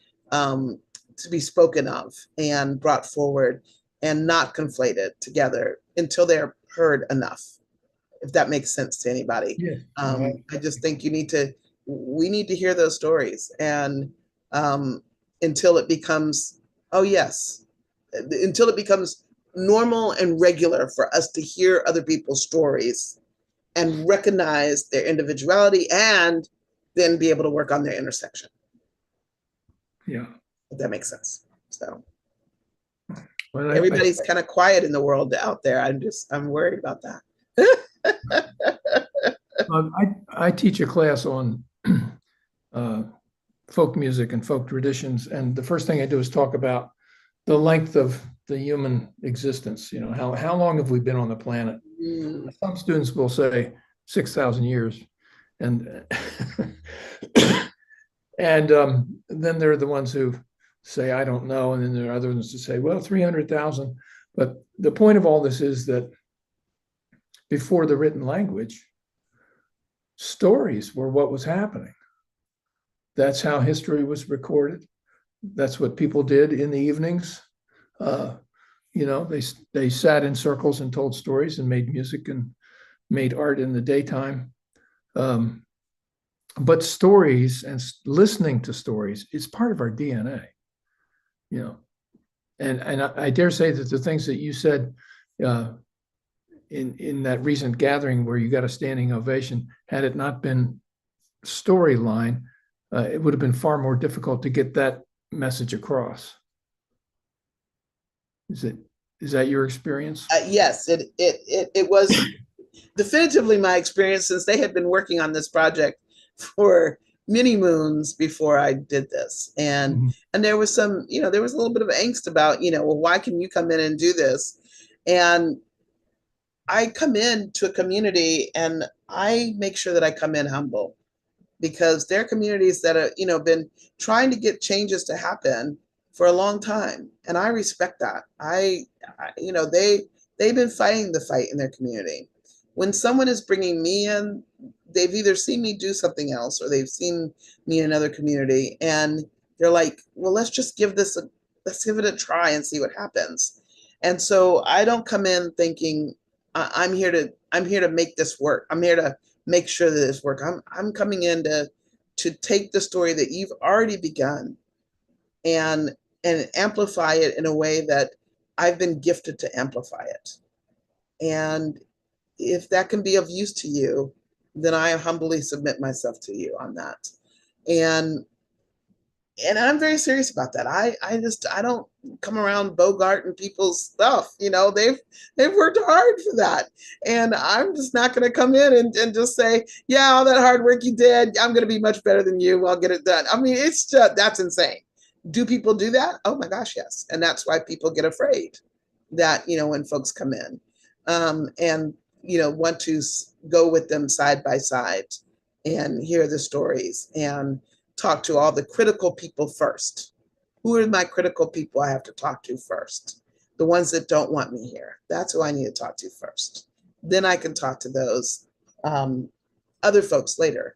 S2: spoken of and brought forward and not conflated together until they're heard enough, if that makes sense to anybody.
S1: Yeah.
S2: I just think we need to hear those stories, and until it becomes, until it becomes normal and regular for us to hear other people's stories and recognize their individuality, and then be able to work on their intersection.
S1: Yeah.
S2: If that makes sense. So
S1: well,
S2: everybody's kind of quiet in the world out there. I'm worried about that.
S1: I teach a class on folk music and folk traditions, and the first thing I do is talk about the length of the human existence. How long have we been on the planet? Some students will say 6,000 years, and and then there are the ones who say I don't know, and then there are other ones who say, well, 300,000. But the point of all this is that before the written language, stories were what was happening. That's how history was recorded. That's what people did in the evenings. They sat in circles and told stories and made music and made art in the daytime. But stories and listening to stories is part of our DNA. And I dare say that the things that you said in that recent gathering where you got a standing ovation, had it not been storyline, it would have been far more difficult to get that message across. Is that your experience?
S2: Yes, it was definitively my experience, since they had been working on this project for many moons before I did this. And there was some, there was a little bit of angst about, well, why can you come in and do this? And I come in to a community and I make sure that I come in humble, because they're communities that are, been trying to get changes to happen for a long time. And I respect that. They've been fighting the fight in their community. When someone is bringing me in, they've either seen me do something else or they've seen me in another community, and they're like, well, let's give it a try and see what happens. And so I don't come in thinking I'm here to make this work. I'm here to make sure that this works. I'm coming in to take the story that you've already begun and amplify it in a way that I've been gifted to amplify it. And if that can be of use to you, then I humbly submit myself to you on that. And I'm very serious about that. I don't come around bogarting people's stuff. They've worked hard for that. And I'm just not going to come in and just say, yeah, all that hard work you did, I'm going to be much better than you. I'll get it done. I mean, it's just, that's insane. Do people do that? Oh my gosh, yes. And that's why people get afraid that, when folks come in and, want to go with them side by side and hear the stories and talk to all the critical people first. Who are my critical people I have to talk to first? The ones that don't want me here. That's who I need to talk to first. Then I can talk to those other folks later.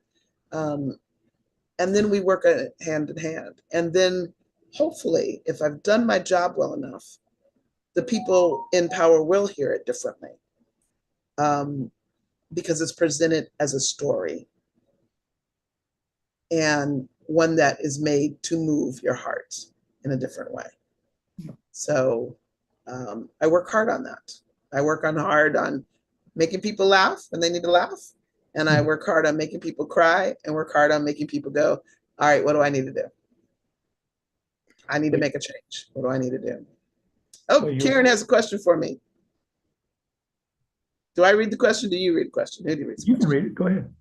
S2: And then we work hand in hand. And then hopefully, if I've done my job well enough, the people in power will hear it differently, because it's presented as a story and one that is made to move your heart in a different way. So I work hard on that. I work hard on making people laugh when they need to laugh. And I work hard on making people cry, and work hard on making people go, all right, what do I need to do? I need to make a change. What do I need to do? Oh, Karen has a question for me. Do I read the question? Do you read the question? Who do you read the question?
S1: You can read it. Go ahead.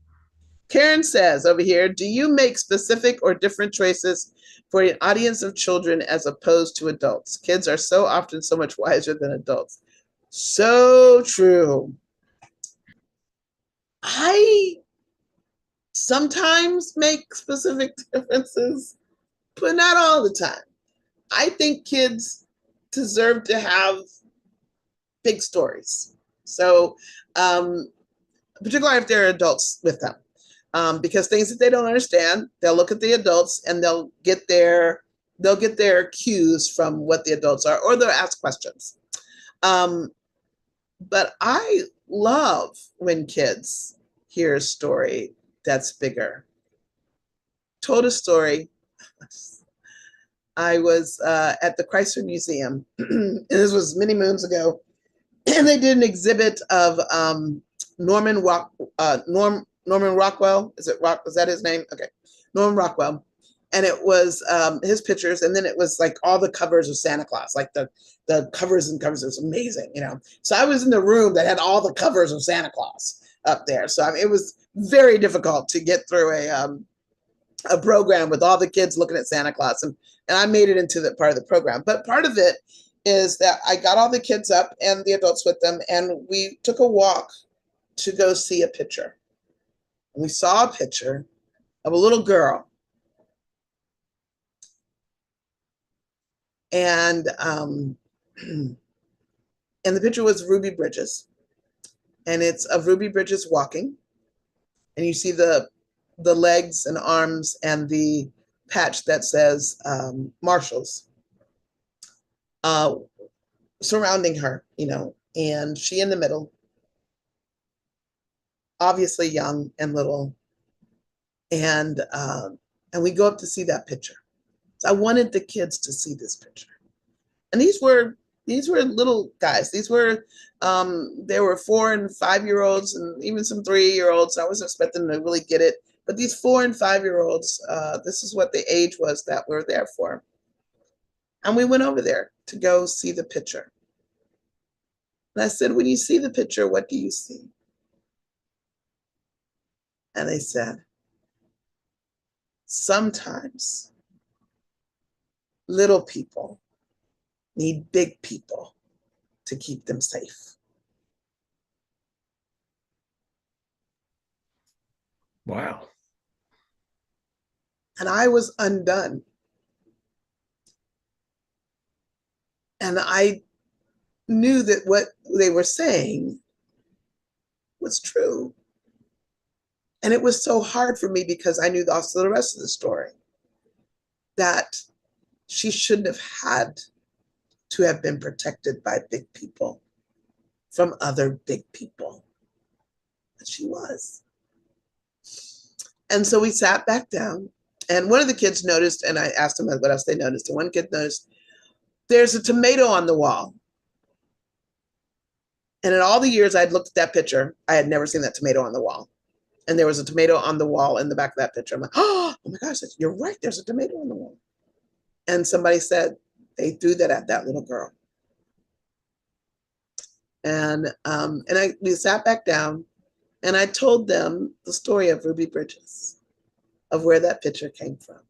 S2: Karen says over here, do you make specific or different choices for an audience of children as opposed to adults? Kids are so often so much wiser than adults. So true. I sometimes make specific differences, but not all the time. I think kids deserve to have big stories. So, particularly if there are adults with them. Because things that they don't understand, they'll look at the adults and they'll get their cues from what the adults are, or they'll ask questions. But I love when kids hear a story that's bigger. Told a story. I was at the Chrysler Museum, and this was many moons ago, and they did an exhibit of Norman Rockwell. Is that his name? Okay. Norman Rockwell. And it was his pictures. And then it was like all the covers of Santa Claus, like the covers and covers. It was amazing, So I was in the room that had all the covers of Santa Claus up there. So I mean, it was very difficult to get through a program with all the kids looking at Santa Claus. And I made it into the part of the program. But part of it is that I got all the kids up and the adults with them, and we took a walk to go see a picture. And we saw a picture of a little girl. And the picture was Ruby Bridges. And it's of Ruby Bridges walking. And you see the legs and arms and the patch that says Marshalls surrounding her, and she in the middle, obviously young and little. And we go up to see that picture. So I wanted the kids to see this picture. And these were These were little guys. These were, there were 4 and 5-year-olds and even some 3-year-olds. I wasn't expecting them to really get it. But these 4 and 5-year-olds, this is what the age was that we're there for. And we went over there to go see the picture. And I said, when you see the picture, what do you see? And they said, sometimes little people need big people to keep them safe.
S1: Wow.
S2: And I was undone. And I knew that what they were saying was true. And it was so hard for me because I knew also the rest of the story, that she shouldn't have had to have been protected by big people from other big people. But she was. And so we sat back down, and one of the kids noticed, and I asked them what else they noticed, and one kid noticed, there's a tomato on the wall. And in all the years I'd looked at that picture, I had never seen that tomato on the wall. And there was a tomato on the wall in the back of that picture. I'm like, oh my gosh, you're right, there's a tomato on the wall. And somebody said they threw that at that little girl. And we sat back down, and I told them the story of Ruby Bridges, of where that picture came from.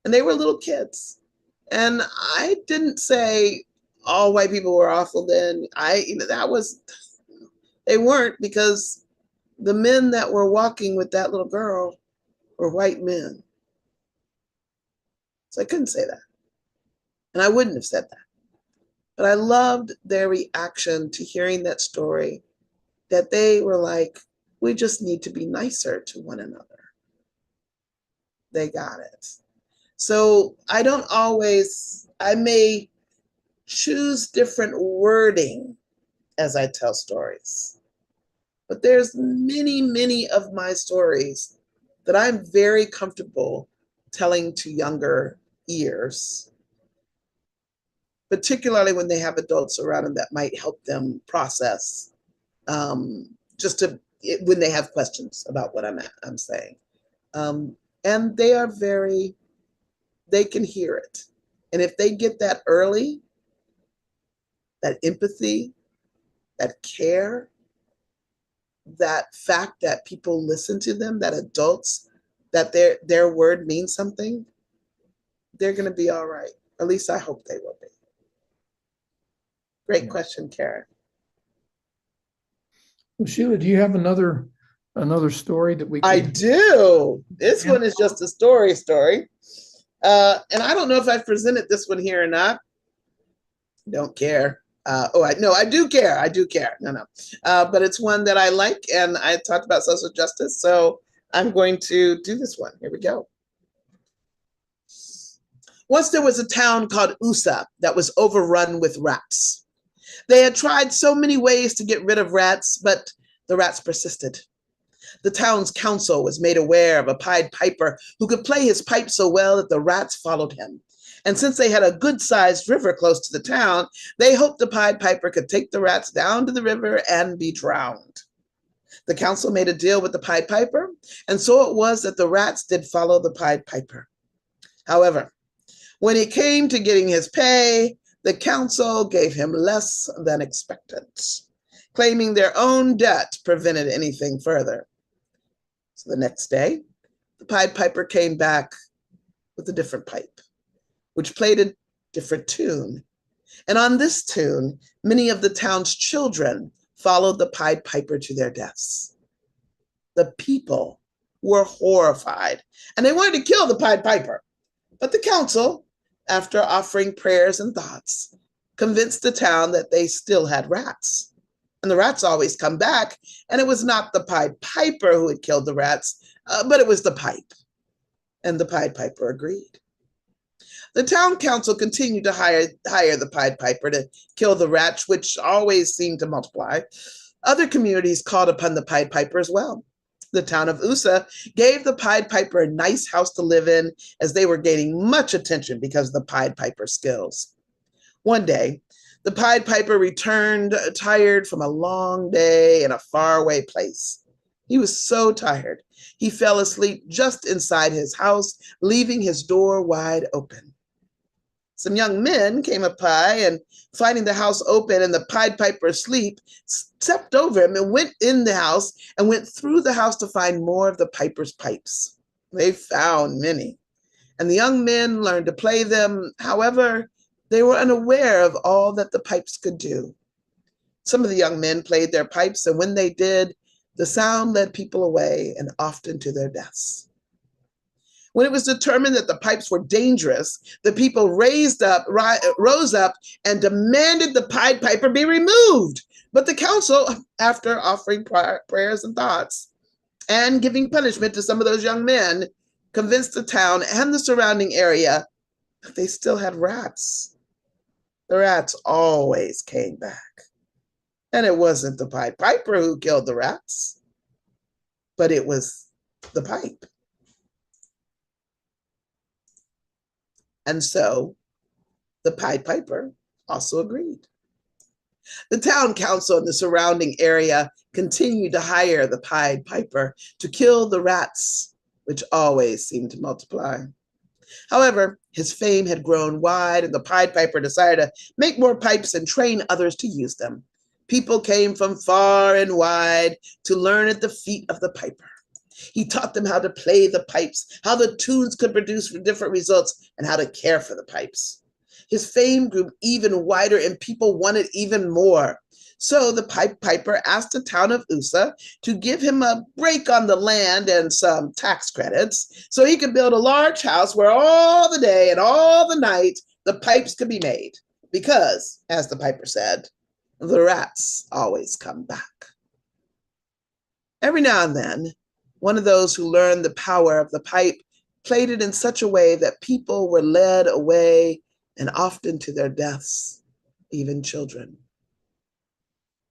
S2: And they were little kids. And I didn't say all white people were awful then. They weren't, because the men that were walking with that little girl were white men. So I couldn't say that. And I wouldn't have said that. But I loved their reaction to hearing that story, that they were like, we just need to be nicer to one another. They got it. So I may choose different wording as I tell stories, but there's many, many of my stories that I'm very comfortable telling to younger ears, particularly when they have adults around them that might help them process, when they have questions about what I'm saying. And they can hear it. And if they get that early, that empathy, that care, that fact that people listen to them, that adults, that their word means something, they're going to be all right. At least I hope they will be. Great question, Karen.
S1: Well, Sheila, do you have another story that we can...
S2: I do. This one is just a story. And I don't know if I've presented this one here or not. Don't care. I do care. No. But it's one that I like, and I talked about social justice, so I'm going to do this one. Here we go. Once there was a town called Usa that was overrun with rats. They had tried so many ways to get rid of rats, but the rats persisted. The town's council was made aware of a Pied Piper who could play his pipe so well that the rats followed him. And since they had a good-sized river close to the town, they hoped the Pied Piper could take the rats down to the river and be drowned. The council made a deal with the Pied Piper, and so it was that the rats did follow the Pied Piper. However, when it came to getting his pay, the council gave him less than expected, claiming their own debt prevented anything further. So the next day, the Pied Piper came back with a different pipe, which played a different tune. And on this tune, many of the town's children followed the Pied Piper to their deaths. The people were horrified, and they wanted to kill the Pied Piper. But the council, after offering prayers and thoughts, convinced the town that they still had rats. And the rats always come back, and it was not the Pied Piper who had killed the rats, but it was the pipe. And the Pied Piper agreed. The town council continued to hire the Pied Piper to kill the rats, which always seemed to multiply. Other communities called upon the Pied Piper as well. The town of Usa gave the Pied Piper a nice house to live in, as they were gaining much attention because of the Pied Piper skills. One day, The Pied Piper returned tired from a long day in a faraway place. He was so tired, he fell asleep just inside his house, leaving his door wide open. Some young men came up by and, finding the house open and the Pied Piper asleep, stepped over him and went in the house and went through the house to find more of the piper's pipes. They found many, and the young men learned to play them. However, they were unaware of all that the pipes could do. Some of the young men played their pipes, and when they did, the sound led people away and often to their deaths. When it was determined that the pipes were dangerous, the people rose up and demanded the Pied Piper be removed. But the council, after offering prayers and thoughts and giving punishment to some of those young men, convinced the town and the surrounding area that they still had rats. The rats always came back. And it wasn't the Pied Piper who killed the rats, but it was the pipe. And so the Pied Piper also agreed. The town council in the surrounding area continued to hire the Pied Piper to kill the rats, which always seemed to multiply. However, his fame had grown wide, and the Pied Piper decided to make more pipes and train others to use them. People came from far and wide to learn at the feet of the piper. He taught them how to play the pipes, how the tunes could produce different results, and how to care for the pipes. His fame grew even wider, and people wanted even more. So the Pied Piper asked the town of Usa to give him a break on the land and some tax credits so he could build a large house where all the day and all the night the pipes could be made. Because, as the piper said, the rats always come back. Every now and then, one of those who learned the power of the pipe played it in such a way that people were led away and often to their deaths, even children.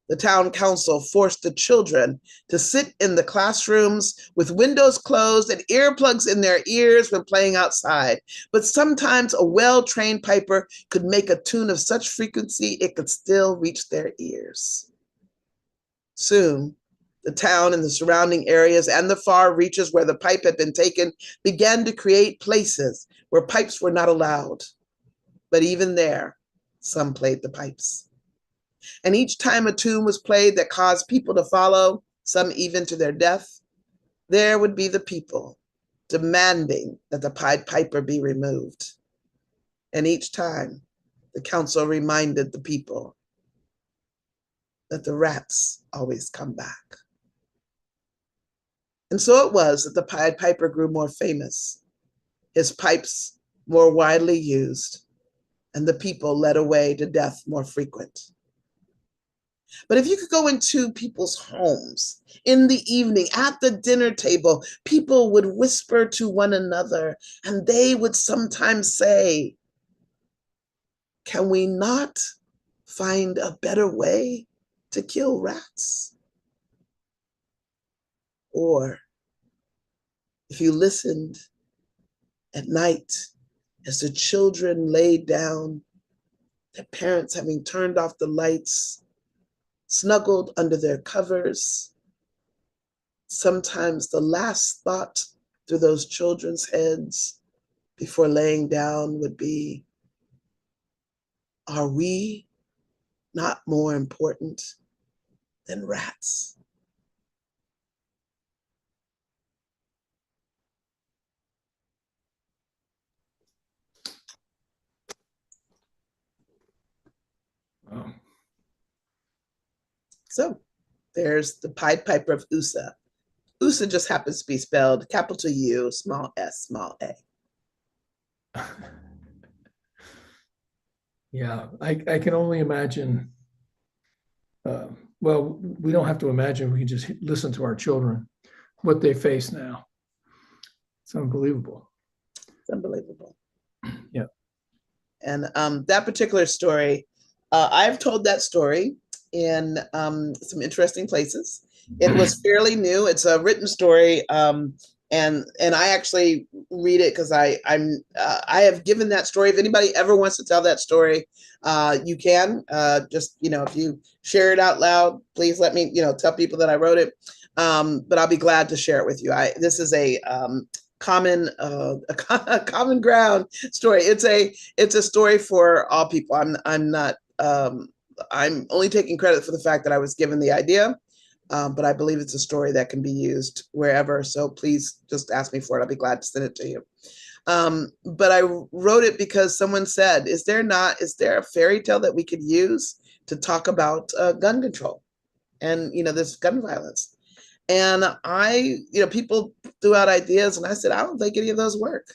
S2: The town council forced the children to sit in the classrooms with windows closed and earplugs in their ears when playing outside. But sometimes a well-trained piper could make a tune of such frequency it could still reach their ears. Soon, the town and the surrounding areas and the far reaches where the pipe had been taken began to create places where pipes were not allowed. But even there, some played the pipes. And each time a tune was played that caused people to follow, some even to their death, there would be the people demanding that the Pied Piper be removed. And each time, the council reminded the people that the rats always come back. And so it was that the Pied Piper grew more famous, his pipes more widely used, and the people led away to death more frequent. But if you could go into people's homes in the evening at the dinner table, people would whisper to one another, and they would sometimes say, "Can we not find a better way to kill rats?" Or if you listened at night as the children laid down, their parents having turned off the lights, snuggled under their covers, sometimes the last thought through those children's heads before laying down would be, are we not more important than rats?
S1: Wow.
S2: So there's the Pied Piper of Usa. Usa just happens to be spelled capital U, small s, small a.
S1: Yeah, I can only imagine. Well, we don't have to imagine, we can just listen to our children, what they face now. It's unbelievable.
S2: It's unbelievable.
S1: Yeah.
S2: And that particular story, I've told that story in some interesting places. It was fairly new. It's a written story And I actually read it because I have given that story. If anybody ever wants to tell that story, you can just, if you share it out loud, please let me, tell people that I wrote it. But I'll be glad to share it with you. This is a common a common ground story. It's a story for all people. I'm not I'm only taking credit for the fact that I was given the idea. But I believe it's a story that can be used wherever. So please just ask me for it. I'll be glad to send it to you. But I wrote it because someone said, is there a fairy tale that we could use to talk about gun control and, this gun violence? And people threw out ideas and I said, I don't think any of those work.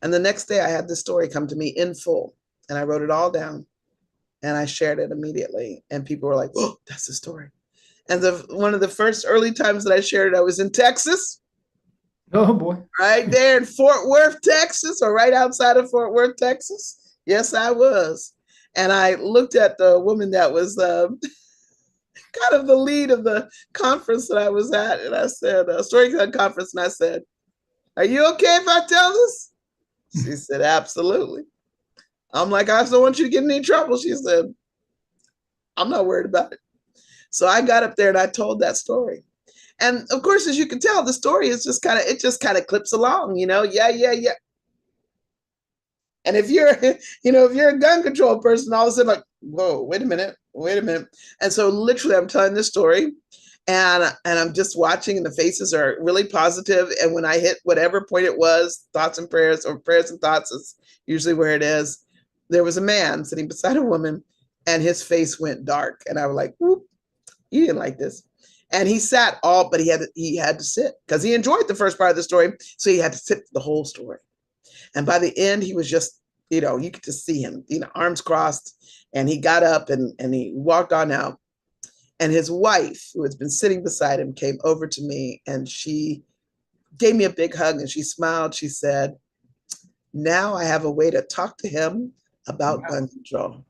S2: And the next day I had the story come to me in full and I wrote it all down and I shared it immediately. And people were like, oh, that's the story. And one of the first early times that I shared it, I was in Texas.
S1: Oh boy.
S2: Right there in Fort Worth, Texas, or right outside of Fort Worth, Texas. Yes, I was. And I looked at the woman that was kind of the lead of the conference that I was at. And I said, Storyteller conference. And I said, are you okay if I tell this? She said, absolutely. I'm like, I don't want you to get in any trouble. She said, I'm not worried about it. So I got up there and I told that story. And of course, as you can tell, the story is just kind of clips along, yeah. And if you're, if you're a gun control person, all of a sudden like, whoa, wait a minute. And so literally I'm telling this story and I'm just watching and the faces are really positive. And when I hit whatever point it was, thoughts and prayers or prayers and thoughts is usually where it is. There was a man sitting beside a woman and his face went dark. And I was like, whoop. He didn't like this. And he sat but he had to sit because he enjoyed the first part of the story. So he had to sit the whole story. And by the end, he was just, you could just see him, arms crossed, and he got up and he walked on out. And his wife, who has been sitting beside him, came over to me and she gave me a big hug and she smiled. She said, now I have a way to talk to him about gun control.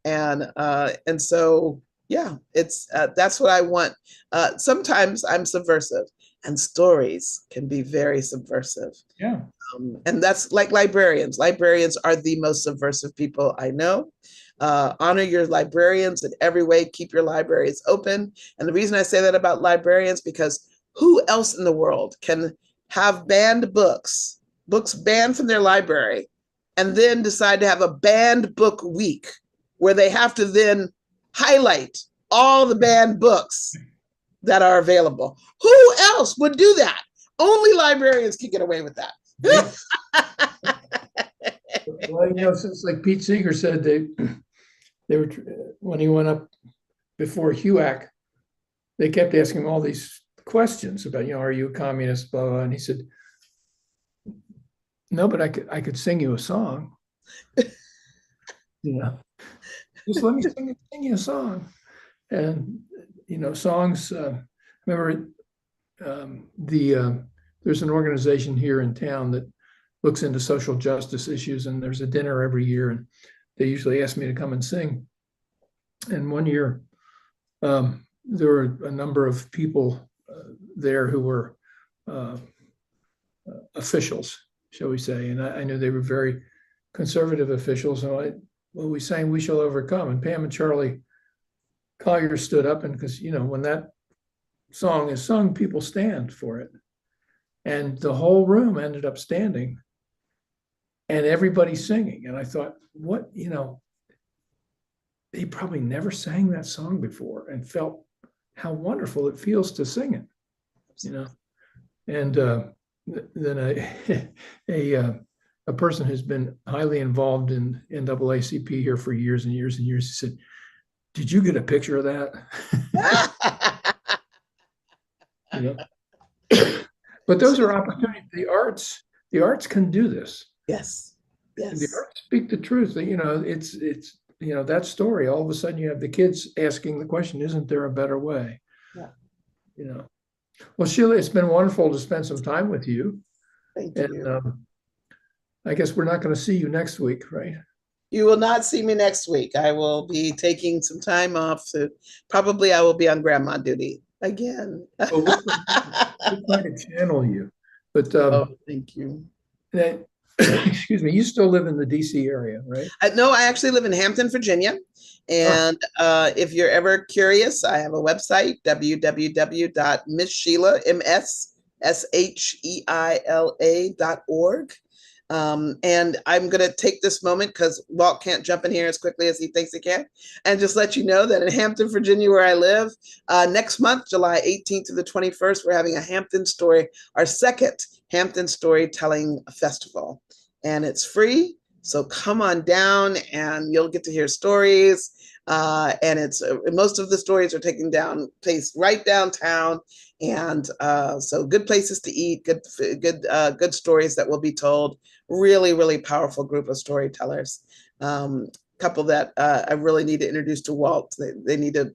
S2: And so, yeah, it's that's what I want. Sometimes I'm subversive and stories can be very subversive.
S1: Yeah.
S2: And that's like librarians. Librarians are the most subversive people I know. Honor your librarians in every way. Keep your libraries open. And the reason I say that about librarians, because who else in the world can have banned books banned from their library, and then decide to have a banned book week where they have to then highlight all the banned books that are available? Who else would do that? Only librarians can get away with that.
S1: Well, since like Pete Seeger said, they were, when he went up before HUAC, they kept asking him all these questions about, are you a communist, blah, blah. And he said, no, but I could sing you a song. Just let me sing you a song. And, songs, remember there's an organization here in town that looks into social justice issues, and there's a dinner every year, and they usually ask me to come and sing. And one year, there were a number of people there who were officials, shall we say, and I knew they were very conservative officials. And we sang "We Shall Overcome," and Pam and Charlie Collier stood up, and because when that song is sung, people stand for it, and the whole room ended up standing, and everybody's singing. And I thought, what, they probably never sang that song before and felt how wonderful it feels to sing it, And then a person who's been highly involved in NAACP here for years and years and years, he said, did you get a picture of that? But those are opportunities. The arts can do this.
S2: Yes.
S1: The arts speak the truth. It's that story. All of a sudden, you have the kids asking the question: isn't there a better way?
S2: Yeah.
S1: Well, Sheila, it's been wonderful to spend some time with you.
S2: Thank you.
S1: I guess we're not going to see you next week, right?
S2: You will not see me next week. I will be taking some time off. Probably I will be on grandma duty again.
S1: Well, we're trying to channel you, but
S2: Oh, thank you.
S1: that, excuse me, you still live in the DC area, right?
S2: No, I actually live in Hampton, Virginia. And if you're ever curious, I have a website, www.misssheila, MSSHEILA.org. And I'm going to take this moment because Walt can't jump in here as quickly as he thinks he can, and just let you know that in Hampton, Virginia, where I live, next month, July 18th to the 21st, we're having a Hampton Story, our second Hampton Storytelling Festival. And it's free. So come on down and you'll get to hear stories. And it's most of the stories are taking place right downtown. And so good places to eat, good stories that will be told. Really, really powerful group of storytellers. Couple that I really need to introduce to Walt. They need to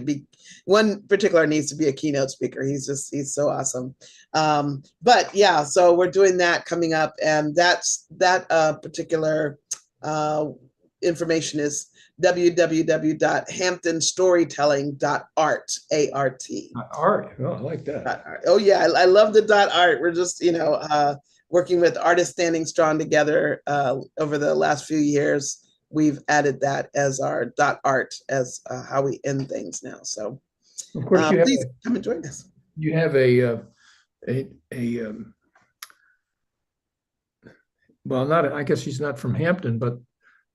S2: be, one particular needs to be a keynote speaker. He's so awesome. But yeah, so we're doing that coming up, and that particular information is www.hamptonstorytelling.art, A-R-T.
S1: Art. Oh, I like that.
S2: Oh yeah, I love the .art. We're just, working with artists standing strong together over the last few years. We've added that as our .art as how we end things now. So
S1: of course,
S2: please come and join us.
S1: You have well, not, I guess she's not from Hampton, but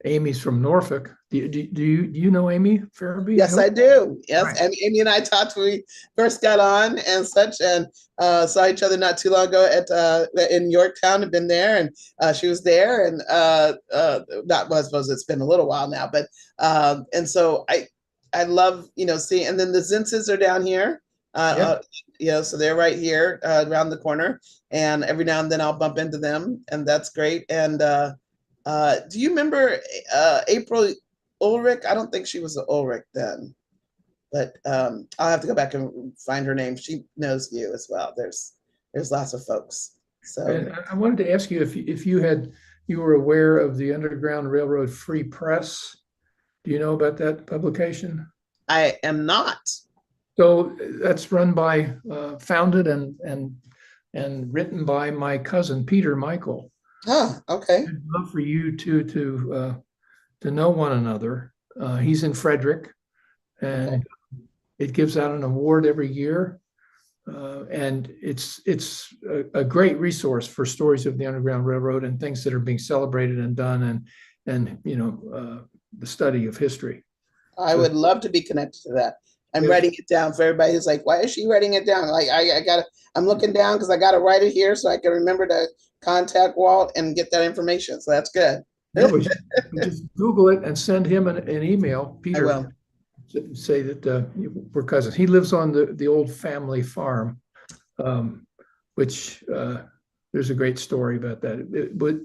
S1: Amy's from Norfolk. Do you know Amy Farabee?
S2: Yes, I do. Yes,
S1: right.
S2: And Amy and I talked when we first got on and such, and saw each other not too long ago in Yorktown. Have been there, and she was there, and not. Well, I suppose it's been a little while now, but and so I love seeing. And then the Zintzes are down here. So they're right here around the corner, and every now and then I'll bump into them, and that's great. And do you remember April Ulrich? I don't think she was an Ulrich then, but I'll have to go back and find her name. She knows you as well. There's lots of folks. So
S1: and I wanted to ask you if you were aware of the Underground Railroad Free Press. Do you know about that publication?
S2: I am not.
S1: So that's run by, founded and written by my cousin Peter Michael.
S2: Oh, okay.
S1: I'd love for you two to know one another. He's in Frederick, and it gives out an award every year, and it's a great resource for stories of the Underground Railroad and things that are being celebrated and done, and the study of history.
S2: I would love to be connected to that. I'm writing it down for everybody who's like, why is she writing it down? Like I'm looking down because I got to write it here so I can remember to contact Walt and get that information. So that's good.
S1: Yeah, just Google it and send him an email, Peter.
S2: I will.
S1: Say that we're cousins. He lives on the old family farm, which there's a great story about that.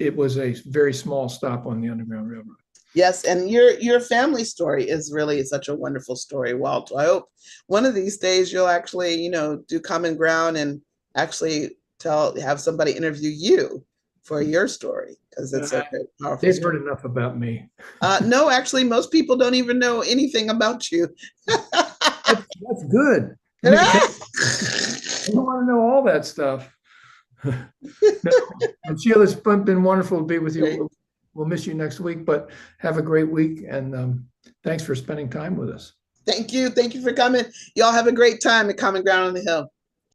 S1: It was a very small stop on the Underground Railroad.
S2: Yes, and your family story is really such a wonderful story, Walt. I hope one of these days you'll actually, do common ground and actually have somebody interview you for your story, because it's a very powerful
S1: They've
S2: story.
S1: heard enough about me.
S2: No, actually, most people don't even know anything about you.
S1: That's good. I don't want to know all that stuff. Sheila, it's been wonderful to be with you.
S2: Great.
S1: We'll miss you next week, but have a great week, and thanks for spending time with us.
S2: Thank you. Thank you for coming. Y'all have a great time at Common Ground on the Hill.